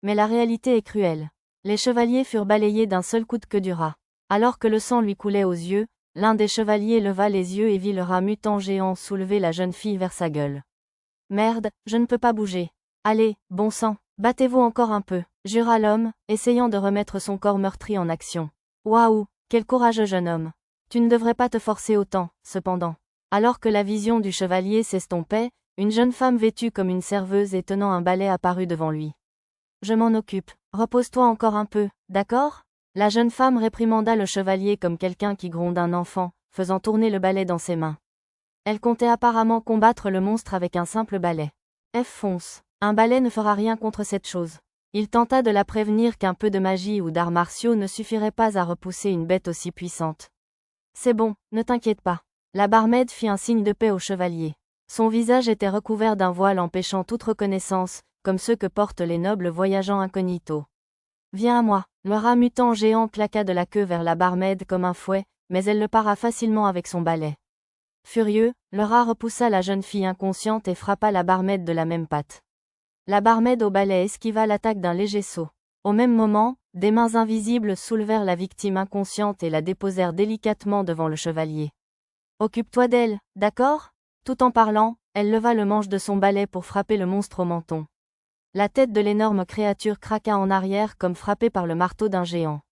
Mais la réalité est cruelle. Les chevaliers furent balayés d'un seul coup de queue du rat. Alors que le sang lui coulait aux yeux, l'un des chevaliers leva les yeux et vit le rat mutant géant soulever la jeune fille vers sa gueule. Merde, je ne peux pas bouger. Allez, bon sang, battez-vous encore un peu, jura l'homme, essayant de remettre son corps meurtri en action. Waouh, quel courageux jeune homme. Tu ne devrais pas te forcer autant, cependant. Alors que la vision du chevalier s'estompait, une jeune femme vêtue comme une serveuse et tenant un balai apparut devant lui. Je m'en occupe, repose-toi encore un peu, d'accord ? La jeune femme réprimanda le chevalier comme quelqu'un qui gronde un enfant, faisant tourner le balai dans ses mains. Elle comptait apparemment combattre le monstre avec un simple balai. Fonce. Un balai ne fera rien contre cette chose. Il tenta de la prévenir qu'un peu de magie ou d'arts martiaux ne suffirait pas à repousser une bête aussi puissante. C'est bon, ne t'inquiète pas. La barmaid fit un signe de paix au chevalier. Son visage était recouvert d'un voile empêchant toute reconnaissance, comme ceux que portent les nobles voyageant incognito. Viens à moi. Le rat mutant géant claqua de la queue vers la barmaid comme un fouet, mais elle le para facilement avec son balai. Furieux, le rat repoussa la jeune fille inconsciente et frappa la barmaid de la même patte. La barmaid au balai esquiva l'attaque d'un léger saut. Au même moment, des mains invisibles soulevèrent la victime inconsciente et la déposèrent délicatement devant le chevalier. Occupe-toi d'elle, d'accord ? Tout en parlant, elle leva le manche de son balai pour frapper le monstre au menton. La tête de l'énorme créature craqua en arrière comme frappée par le marteau d'un géant.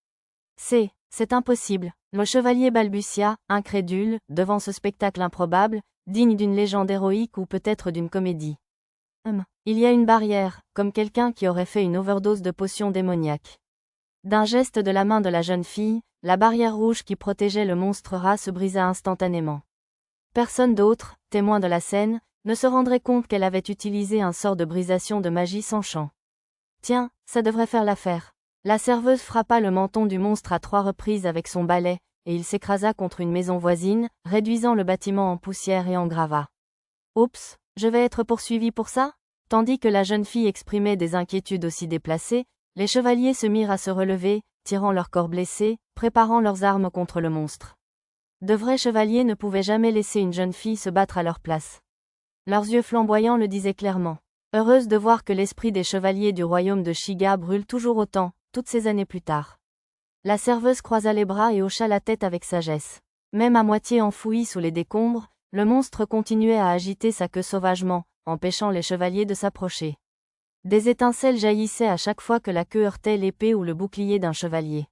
C'est impossible, le chevalier balbutia, incrédule, devant ce spectacle improbable, digne d'une légende héroïque ou peut-être d'une comédie. Il y a une barrière, comme quelqu'un qui aurait fait une overdose de potions démoniaques. D'un geste de la main de la jeune fille, la barrière rouge qui protégeait le monstre rat se brisa instantanément. Personne d'autre, témoin de la scène, ne se rendrait compte qu'elle avait utilisé un sort de brisation de magie sans champ. Tiens, ça devrait faire l'affaire. La serveuse frappa le menton du monstre à 3 reprises avec son balai, et il s'écrasa contre une maison voisine, réduisant le bâtiment en poussière et en gravats. Oups, je vais être poursuivi pour ça ? Tandis que la jeune fille exprimait des inquiétudes aussi déplacées, les chevaliers se mirent à se relever, tirant leurs corps blessés, préparant leurs armes contre le monstre. De vrais chevaliers ne pouvaient jamais laisser une jeune fille se battre à leur place. Leurs yeux flamboyants le disaient clairement. Heureuse de voir que l'esprit des chevaliers du royaume de Shiga brûle toujours autant, toutes ces années plus tard. La serveuse croisa les bras et hocha la tête avec sagesse. Même à moitié enfoui sous les décombres, le monstre continuait à agiter sa queue sauvagement, empêchant les chevaliers de s'approcher. Des étincelles jaillissaient à chaque fois que la queue heurtait l'épée ou le bouclier d'un chevalier.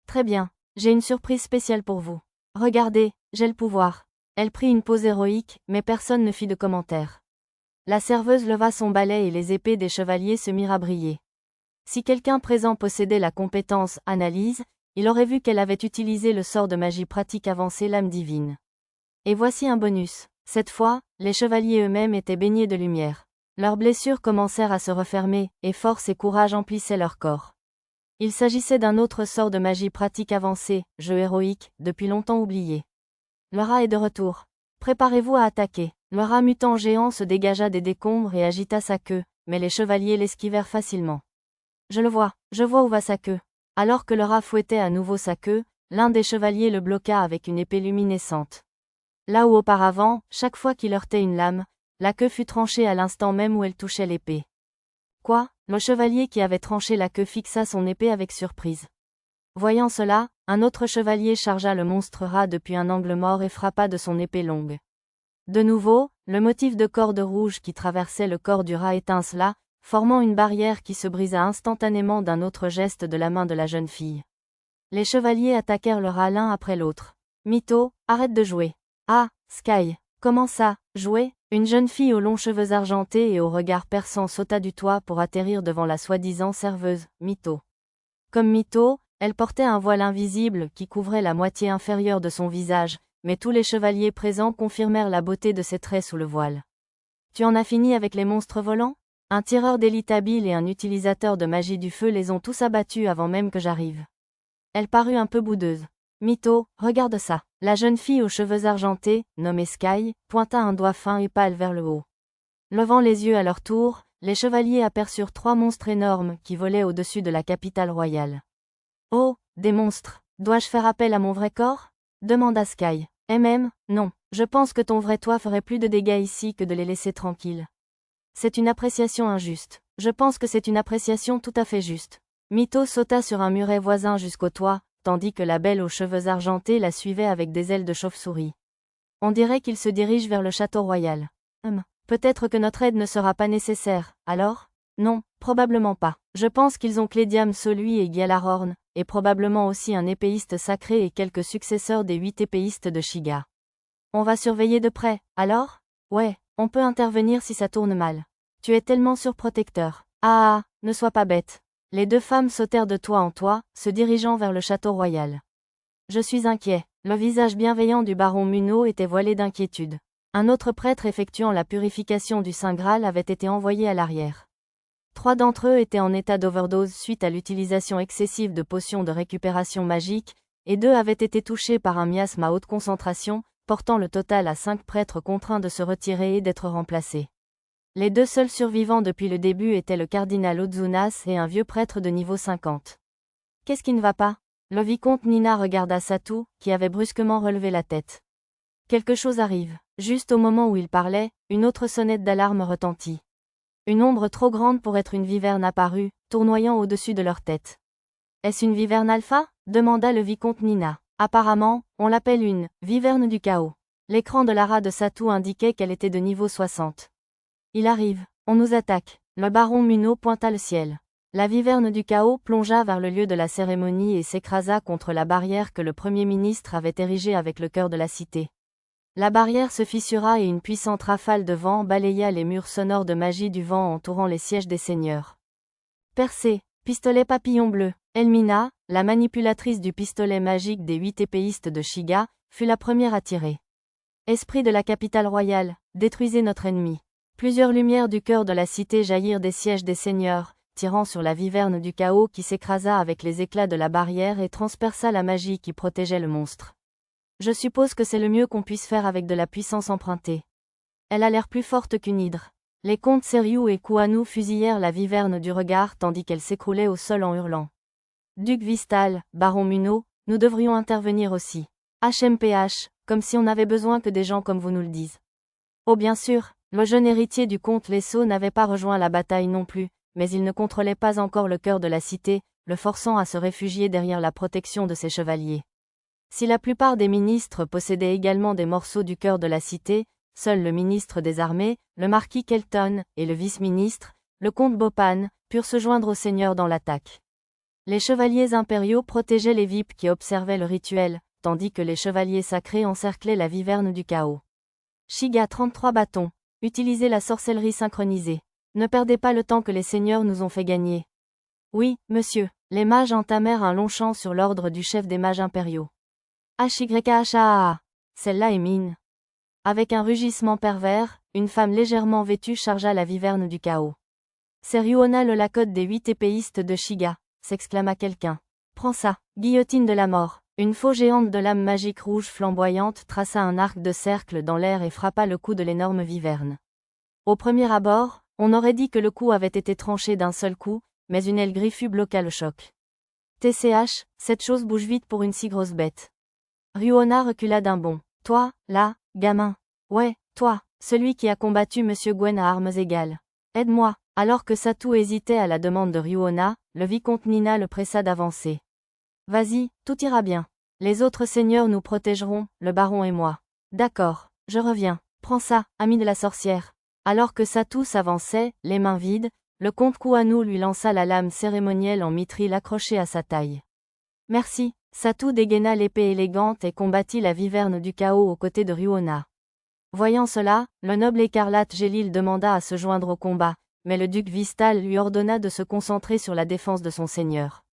Très bien, j'ai une surprise spéciale pour vous. Regardez, j'ai le pouvoir. Elle prit une pose héroïque, mais personne ne fit de commentaire. La serveuse leva son balai et les épées des chevaliers se mirent à briller. Si quelqu'un présent possédait la compétence « analyse », il aurait vu qu'elle avait utilisé le sort de magie pratique avancée Lame divine. Et voici un bonus. Cette fois, les chevaliers eux-mêmes étaient baignés de lumière. Leurs blessures commencèrent à se refermer, et force et courage emplissaient leur corps. Il s'agissait d'un autre sort de magie pratique avancée, jeu héroïque, depuis longtemps oublié. Le rat est de retour. Préparez-vous à attaquer. Le rat mutant géant se dégagea des décombres et agita sa queue, mais les chevaliers l'esquivèrent facilement. Je vois où va sa queue. Alors que le rat fouettait à nouveau sa queue, l'un des chevaliers le bloqua avec une épée luminescente. Là où auparavant, chaque fois qu'il heurtait une lame, la queue fut tranchée à l'instant même où elle touchait l'épée. Quoi? Le chevalier qui avait tranché la queue fixa son épée avec surprise. Voyant cela, un autre chevalier chargea le monstre rat depuis un angle mort et frappa de son épée longue. De nouveau, le motif de corde rouge qui traversait le corps du rat étincela, formant une barrière qui se brisa instantanément d'un autre geste de la main de la jeune fille. Les chevaliers attaquèrent le rat l'un après l'autre. Mytho, arrête de jouer. Ah, Sky, comment ça, jouer? Une jeune fille aux longs cheveux argentés et au regard perçant sauta du toit pour atterrir devant la soi-disant serveuse, Mytho. Comme Mytho, elle portait un voile invisible qui couvrait la moitié inférieure de son visage, mais tous les chevaliers présents confirmèrent la beauté de ses traits sous le voile. Tu en as fini avec les monstres volants? Un tireur d'élite habile et un utilisateur de magie du feu les ont tous abattus avant même que j'arrive. Elle parut un peu boudeuse. Mytho, regarde ça. La jeune fille aux cheveux argentés, nommée Sky, pointa un doigt fin et pâle vers le haut. Levant les yeux à leur tour, les chevaliers aperçurent 3 monstres énormes qui volaient au-dessus de la capitale royale. Oh, des monstres. Dois-je faire appel à mon vrai corps? Demanda Sky. Non, je pense que ton vrai toi ferait plus de dégâts ici que de les laisser tranquilles. C'est une appréciation injuste. Je pense que c'est une appréciation tout à fait juste. Mytho sauta sur un muret voisin jusqu'au toit, tandis que la belle aux cheveux argentés la suivait avec des ailes de chauve-souris. On dirait qu'il se dirige vers le château royal. Peut-être que notre aide ne sera pas nécessaire, alors? Non, probablement pas. Je pense qu'ils ont Clédiam Solui et Gyalarorn, et probablement aussi un épéiste sacré et quelques successeurs des 8 épéistes de Shiga. On va surveiller de près, alors? Ouais, on peut intervenir si ça tourne mal. Tu es tellement surprotecteur. Ah, ne sois pas bête. Les 2 femmes sautèrent de toit en toit, se dirigeant vers le château royal. Je suis inquiet. Le visage bienveillant du baron Munno était voilé d'inquiétude. Un autre prêtre effectuant la purification du Saint Graal avait été envoyé à l'arrière. 3 d'entre eux étaient en état d'overdose suite à l'utilisation excessive de potions de récupération magique, et 2 avaient été touchés par un miasme à haute concentration, portant le total à 5 prêtres contraints de se retirer et d'être remplacés. Les 2 seuls survivants depuis le début étaient le cardinal Ozunas et un vieux prêtre de niveau 50. Qu'est-ce qui ne va pas? Le vicomte Nina regarda Satou, qui avait brusquement relevé la tête. Quelque chose arrive. Juste au moment où il parlait, une autre sonnette d'alarme retentit. Une ombre trop grande pour être une viverne apparut, tournoyant au-dessus de leur tête. Est-ce une viverne alpha? Demanda le vicomte Nina. Apparemment, on l'appelle une viverne du chaos. L'écran de Lara de Satou indiquait qu'elle était de niveau 60. Il arrive, on nous attaque. Le baron Munno pointa le ciel. La viverne du chaos plongea vers le lieu de la cérémonie et s'écrasa contre la barrière que le Premier ministre avait érigée avec le cœur de la cité. La barrière se fissura et une puissante rafale de vent balaya les murs sonores de magie du vent entourant les sièges des seigneurs. Percé, pistolet papillon bleu. Elmina, la manipulatrice du pistolet magique des 8 épéistes de Shiga, fut la première à tirer. Esprit de la capitale royale, détruisez notre ennemi. Plusieurs lumières du cœur de la cité jaillirent des sièges des seigneurs, tirant sur la viverne du chaos qui s'écrasa avec les éclats de la barrière et transperça la magie qui protégeait le monstre. Je suppose que c'est le mieux qu'on puisse faire avec de la puissance empruntée. Elle a l'air plus forte qu'une hydre. Les comtes Seriou et Kuanu fusillèrent la viverne du regard tandis qu'elle s'écroulait au sol en hurlant. Duc Vistal, baron Munno, nous devrions intervenir aussi. HMPH, comme si on avait besoin que des gens comme vous nous le disent. Oh bien sûr, le jeune héritier du comte Lesso n'avait pas rejoint la bataille non plus, mais il ne contrôlait pas encore le cœur de la cité, le forçant à se réfugier derrière la protection de ses chevaliers. Si la plupart des ministres possédaient également des morceaux du cœur de la cité, seul le ministre des armées, le marquis Kelton, et le vice-ministre, le comte Bopan, purent se joindre aux seigneurs dans l'attaque. Les chevaliers impériaux protégeaient les vipes qui observaient le rituel, tandis que les chevaliers sacrés encerclaient la viverne du chaos. Shiga 33 bâtons. Utilisez la sorcellerie synchronisée. Ne perdez pas le temps que les seigneurs nous ont fait gagner. Oui, monsieur. Les mages entamèrent un long chant sur l'ordre du chef des mages impériaux. HYHAA. Celle-là est mine. Avec un rugissement pervers, une femme légèrement vêtue chargea la viverne du chaos. Seriuona le lacote des 8 épéistes de Shiga, s'exclama quelqu'un. Prends ça, guillotine de la mort. Une faux géante de lame magique rouge flamboyante traça un arc de cercle dans l'air et frappa le cou de l'énorme viverne. Au premier abord, on aurait dit que le cou avait été tranché d'un seul coup, mais une aile griffue bloqua le choc. TCH, cette chose bouge vite pour une si grosse bête. Ryuona recula d'un bond. Toi, là, gamin. Ouais, toi, celui qui a combattu Monsieur Gwen à armes égales. Aide-moi. Alors que Satou hésitait à la demande de Ryuona, le vicomte Nina le pressa d'avancer. Vas-y, tout ira bien. Les autres seigneurs nous protégeront, le baron et moi. D'accord, je reviens. Prends ça, ami de la sorcière. Alors que Satou s'avançait, les mains vides, le comte Kuano lui lança la lame cérémonielle en mithril accrochée à sa taille. Merci. Satou dégaina l'épée élégante et combattit la viverne du chaos aux côtés de Ryuona. Voyant cela, le noble écarlate Gélil demanda à se joindre au combat, mais le duc Vistal lui ordonna de se concentrer sur la défense de son seigneur.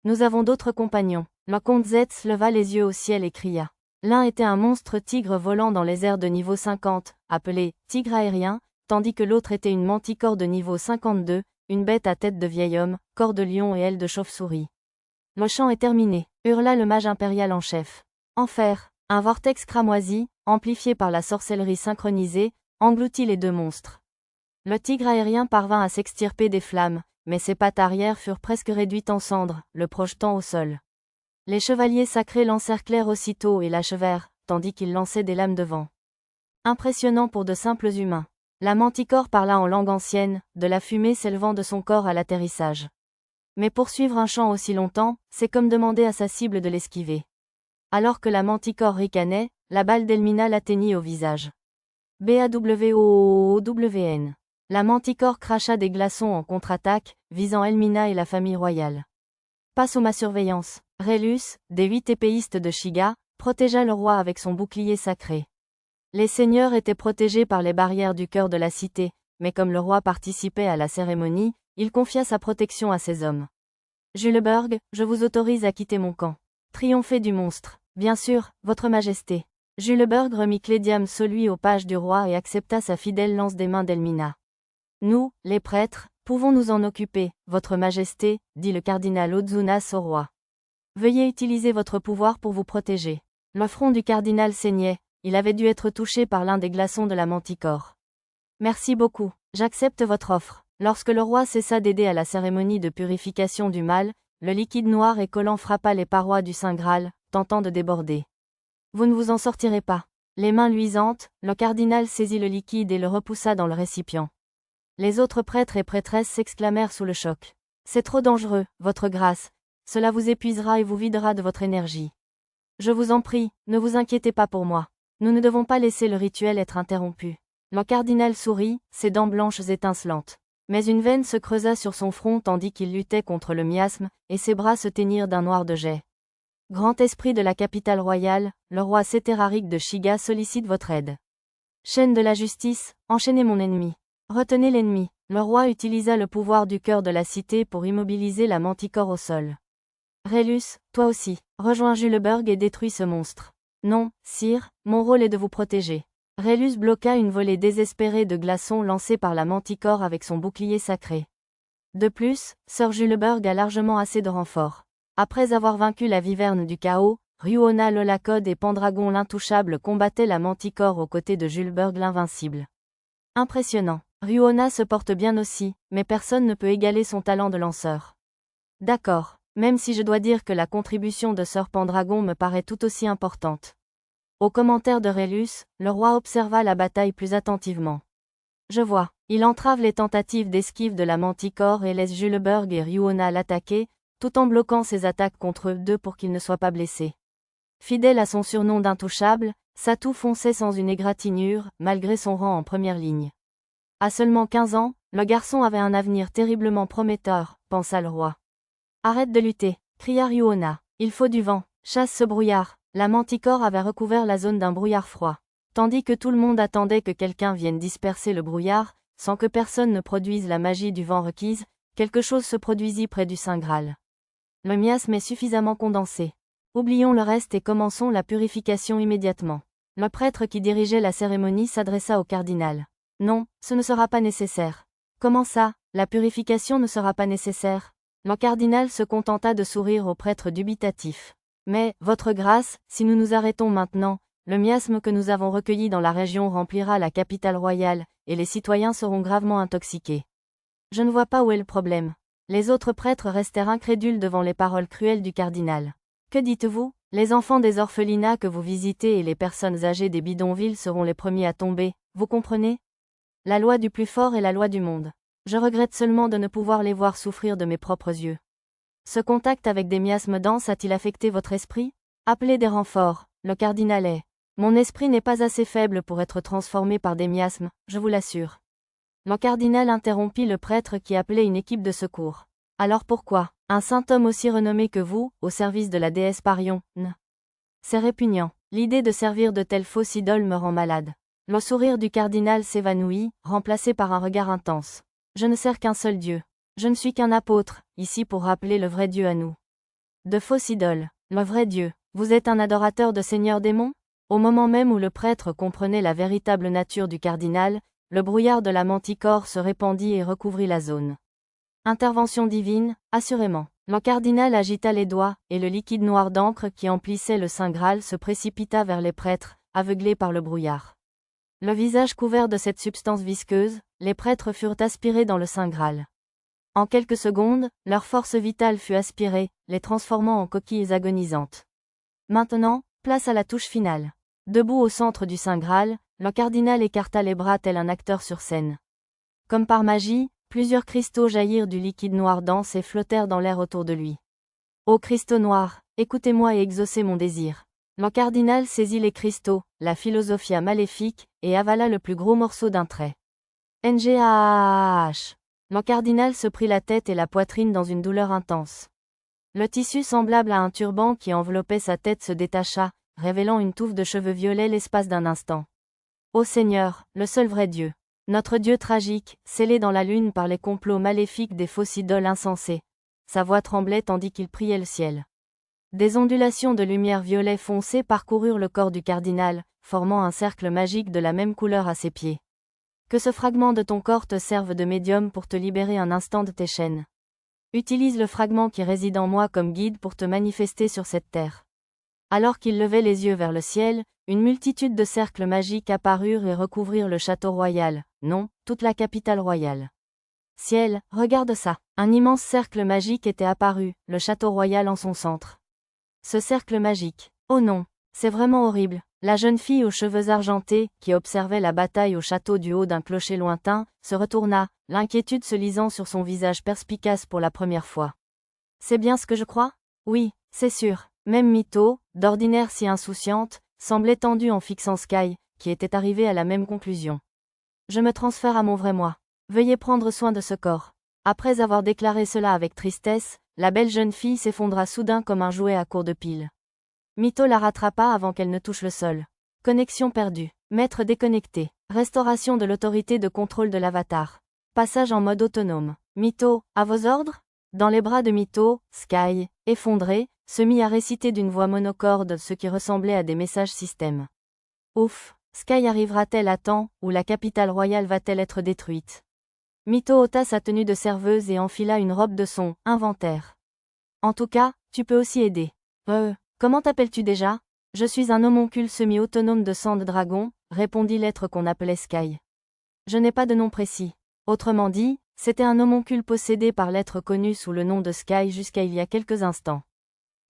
Nous avons d'autres compagnons. Le comte Zetz leva les yeux au ciel et cria. L'un était un monstre tigre volant dans les airs de niveau 50, appelé tigre aérien, tandis que l'autre était une manticore de niveau 52, une bête à tête de vieil homme, corps de lion et ailes de chauve-souris. Le chant est terminé, hurla le mage impérial en chef. Enfer, un vortex cramoisi, amplifié par la sorcellerie synchronisée, engloutit les deux monstres. Le tigre aérien parvint à s'extirper des flammes, mais ses pattes arrière furent presque réduites en cendres, le projetant au sol. Les chevaliers sacrés l'encerclèrent aussitôt et l'achevèrent, tandis qu'ils lançaient des lames de vent. Impressionnant pour de simples humains. La manticore parla en langue ancienne, de la fumée s'élevant de son corps à l'atterrissage. Mais poursuivre un chant aussi longtemps, c'est comme demander à sa cible de l'esquiver. Alors que la manticore ricanait, la balle d'Elmina l'atteignit au visage. BAWOWN. La manticore cracha des glaçons en contre-attaque, visant Elmina et la famille royale. Pas sous ma surveillance. Rélus, des 8 épéistes de Shiga, protégea le roi avec son bouclier sacré. Les seigneurs étaient protégés par les barrières du cœur de la cité, mais comme le roi participait à la cérémonie, il confia sa protection à ses hommes. Juleberg, je vous autorise à quitter mon camp. Triompher du monstre. Bien sûr, votre majesté. Juleberg remit Clédiam celui au page du roi et accepta sa fidèle lance des mains d'Elmina. Nous, les prêtres, pouvons nous en occuper, votre majesté, dit le cardinal Ozunas au roi. Veuillez utiliser votre pouvoir pour vous protéger. Le front du cardinal saignait, il avait dû être touché par l'un des glaçons de la manticore. Merci beaucoup, j'accepte votre offre. Lorsque le roi cessa d'aider à la cérémonie de purification du mal, le liquide noir et collant frappa les parois du Saint Graal, tentant de déborder. Vous ne vous en sortirez pas. Les mains luisantes, le cardinal saisit le liquide et le repoussa dans le récipient. Les autres prêtres et prêtresses s'exclamèrent sous le choc. C'est trop dangereux, votre grâce. Cela vous épuisera et vous videra de votre énergie. Je vous en prie, ne vous inquiétez pas pour moi. Nous ne devons pas laisser le rituel être interrompu. Le cardinal sourit, ses dents blanches étincelantes. Mais une veine se creusa sur son front tandis qu'il luttait contre le miasme, et ses bras se teignirent d'un noir de jet. Grand esprit de la capitale royale, le roi Cétéraric de Shiga sollicite votre aide. Chaîne de la justice, enchaînez mon ennemi. Retenez l'ennemi. Le roi utilisa le pouvoir du cœur de la cité pour immobiliser la manticore au sol. Rélus, toi aussi, rejoins Juleberg et détruis ce monstre. Non, sire, mon rôle est de vous protéger. Rélus bloqua une volée désespérée de glaçons lancés par la manticore avec son bouclier sacré. De plus, Sir Juleberg a largement assez de renforts. Après avoir vaincu la viverne du chaos, Ryuona l'Holacode et Pendragon l'intouchable combattaient la manticore aux côtés de Juleberg l'invincible. Impressionnant. Ryuona se porte bien aussi, mais personne ne peut égaler son talent de lanceur. D'accord, même si je dois dire que la contribution de Sir Pendragon me paraît tout aussi importante. Au commentaire de Rélus, le roi observa la bataille plus attentivement. Je vois, il entrave les tentatives d'esquive de la manticore et laisse Juleberg et Ryuona l'attaquer, tout en bloquant ses attaques contre eux deux pour qu'ils ne soient pas blessés. Fidèle à son surnom d'intouchable, Satou fonçait sans une égratignure, malgré son rang en première ligne. À seulement 15 ans, le garçon avait un avenir terriblement prometteur, pensa le roi. Arrête de lutter, cria Ryuona. Il faut du vent, chasse ce brouillard. La manticore avait recouvert la zone d'un brouillard froid. Tandis que tout le monde attendait que quelqu'un vienne disperser le brouillard, sans que personne ne produise la magie du vent requise, quelque chose se produisit près du Saint Graal. Le miasme est suffisamment condensé. Oublions le reste et commençons la purification immédiatement. Le prêtre qui dirigeait la cérémonie s'adressa au cardinal. Non, ce ne sera pas nécessaire. Comment ça, la purification ne sera pas nécessaire? Le cardinal se contenta de sourire au prêtre dubitatif. Mais, votre grâce, si nous nous arrêtons maintenant, le miasme que nous avons recueilli dans la région remplira la capitale royale, et les citoyens seront gravement intoxiqués. Je ne vois pas où est le problème. Les autres prêtres restèrent incrédules devant les paroles cruelles du cardinal. Que dites-vous? Les enfants des orphelinats que vous visitez et les personnes âgées des bidonvilles seront les premiers à tomber, vous comprenez? La loi du plus fort est la loi du monde. Je regrette seulement de ne pouvoir les voir souffrir de mes propres yeux. Ce contact avec des miasmes denses a-t-il affecté votre esprit? Appelez des renforts, le cardinal est. Mon esprit n'est pas assez faible pour être transformé par des miasmes, je vous l'assure. Le cardinal interrompit le prêtre qui appelait une équipe de secours. Alors pourquoi, un saint homme aussi renommé que vous, au service de la déesse Parion, C'est répugnant. L'idée de servir de telles fausses idoles me rend malade. Le sourire du cardinal s'évanouit, remplacé par un regard intense. Je ne sers qu'un seul Dieu. Je ne suis qu'un apôtre, ici pour rappeler le vrai Dieu à nous. De fausses idoles, le vrai Dieu. Vous êtes un adorateur de seigneurs démons? Au moment même où le prêtre comprenait la véritable nature du cardinal, le brouillard de la manticore se répandit et recouvrit la zone. Intervention divine, assurément. Le cardinal agita les doigts, et le liquide noir d'encre qui emplissait le Saint Graal se précipita vers les prêtres, aveuglés par le brouillard. Le visage couvert de cette substance visqueuse, les prêtres furent aspirés dans le Saint Graal. En quelques secondes, leur force vitale fut aspirée, les transformant en coquilles agonisantes. Maintenant, place à la touche finale. Debout au centre du Saint Graal, le cardinal écarta les bras tel un acteur sur scène. Comme par magie, plusieurs cristaux jaillirent du liquide noir dense et flottèrent dans l'air autour de lui. Ô cristaux noirs, écoutez-moi et exaucez mon désir. Le cardinal saisit les cristaux, la philosophia maléfique, et avala le plus gros morceau d'un trait. NGAH. Le cardinal se prit la tête et la poitrine dans une douleur intense. Le tissu semblable à un turban qui enveloppait sa tête se détacha, révélant une touffe de cheveux violets l'espace d'un instant. Ô Seigneur, le seul vrai Dieu. Notre Dieu tragique, scellé dans la lune par les complots maléfiques des fausses idoles insensées. Sa voix tremblait tandis qu'il priait le ciel. Des ondulations de lumière violet foncé parcoururent le corps du cardinal, formant un cercle magique de la même couleur à ses pieds. Que ce fragment de ton corps te serve de médium pour te libérer un instant de tes chaînes. Utilise le fragment qui réside en moi comme guide pour te manifester sur cette terre. Alors qu'il levait les yeux vers le ciel, une multitude de cercles magiques apparurent et recouvrirent le château royal, non, toute la capitale royale. Ciel, regarde ça. Un immense cercle magique était apparu, le château royal en son centre. Ce cercle magique. Oh non, c'est vraiment horrible. La jeune fille aux cheveux argentés, qui observait la bataille au château du haut d'un clocher lointain, se retourna, l'inquiétude se lisant sur son visage perspicace pour la première fois. C'est bien ce que je crois? Oui, c'est sûr. Même Mito, d'ordinaire si insouciante, semblait tendue en fixant Sky, qui était arrivée à la même conclusion. Je me transfère à mon vrai moi. Veuillez prendre soin de ce corps. Après avoir déclaré cela avec tristesse, la belle jeune fille s'effondra soudain comme un jouet à court de pile. Mito la rattrapa avant qu'elle ne touche le sol. Connexion perdue. Maître déconnecté. Restauration de l'autorité de contrôle de l'avatar. Passage en mode autonome. Mito, à vos ordres? Dans les bras de Mito, Sky, effondré, se mit à réciter d'une voix monocorde ce qui ressemblait à des messages système. Ouf, Sky arrivera-t-elle à temps, ou la capitale royale va-t-elle être détruite? Mito ôta sa tenue de serveuse et enfila une robe de son inventaire. En tout cas, tu peux aussi aider. Comment t'appelles-tu déjà? Je suis un homoncule semi-autonome de sang de dragon, répondit l'être qu'on appelait Sky. Je n'ai pas de nom précis. Autrement dit, c'était un homoncule possédé par l'être connu sous le nom de Sky jusqu'à il y a quelques instants.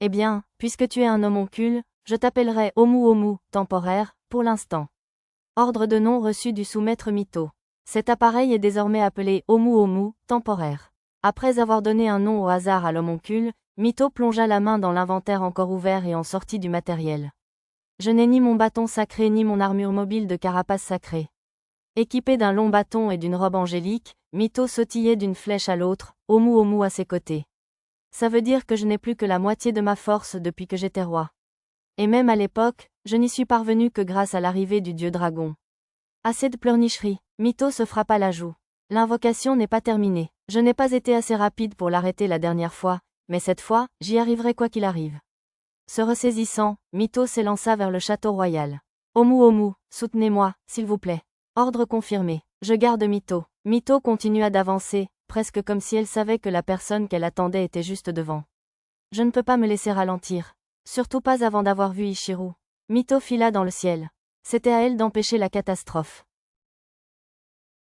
Eh bien, puisque tu es un homoncule, je t'appellerai Omu, temporaire, pour l'instant. Ordre de nom reçu du sous-maître Mito. Cet appareil est désormais appelé Omu, temporaire. Après avoir donné un nom au hasard à l'homoncule, Mito plongea la main dans l'inventaire encore ouvert et en sortit du matériel. Je n'ai ni mon bâton sacré ni mon armure mobile de carapace sacrée. Équipé d'un long bâton et d'une robe angélique, Mito sautillait d'une flèche à l'autre, Omu à ses côtés. Ça veut dire que je n'ai plus que la moitié de ma force depuis que j'étais roi. Et même à l'époque, je n'y suis parvenu que grâce à l'arrivée du dieu dragon. Assez de pleurnicherie, Mito se frappa la joue. L'invocation n'est pas terminée. Je n'ai pas été assez rapide pour l'arrêter la dernière fois, mais cette fois, j'y arriverai quoi qu'il arrive. Se ressaisissant, Mito s'élança vers le château royal. Omu, soutenez-moi, s'il vous plaît. Ordre confirmé. Je garde Mito. Mito continua d'avancer, presque comme si elle savait que la personne qu'elle attendait était juste devant. Je ne peux pas me laisser ralentir. Surtout pas avant d'avoir vu Ichiru. Mito fila dans le ciel. C'était à elle d'empêcher la catastrophe.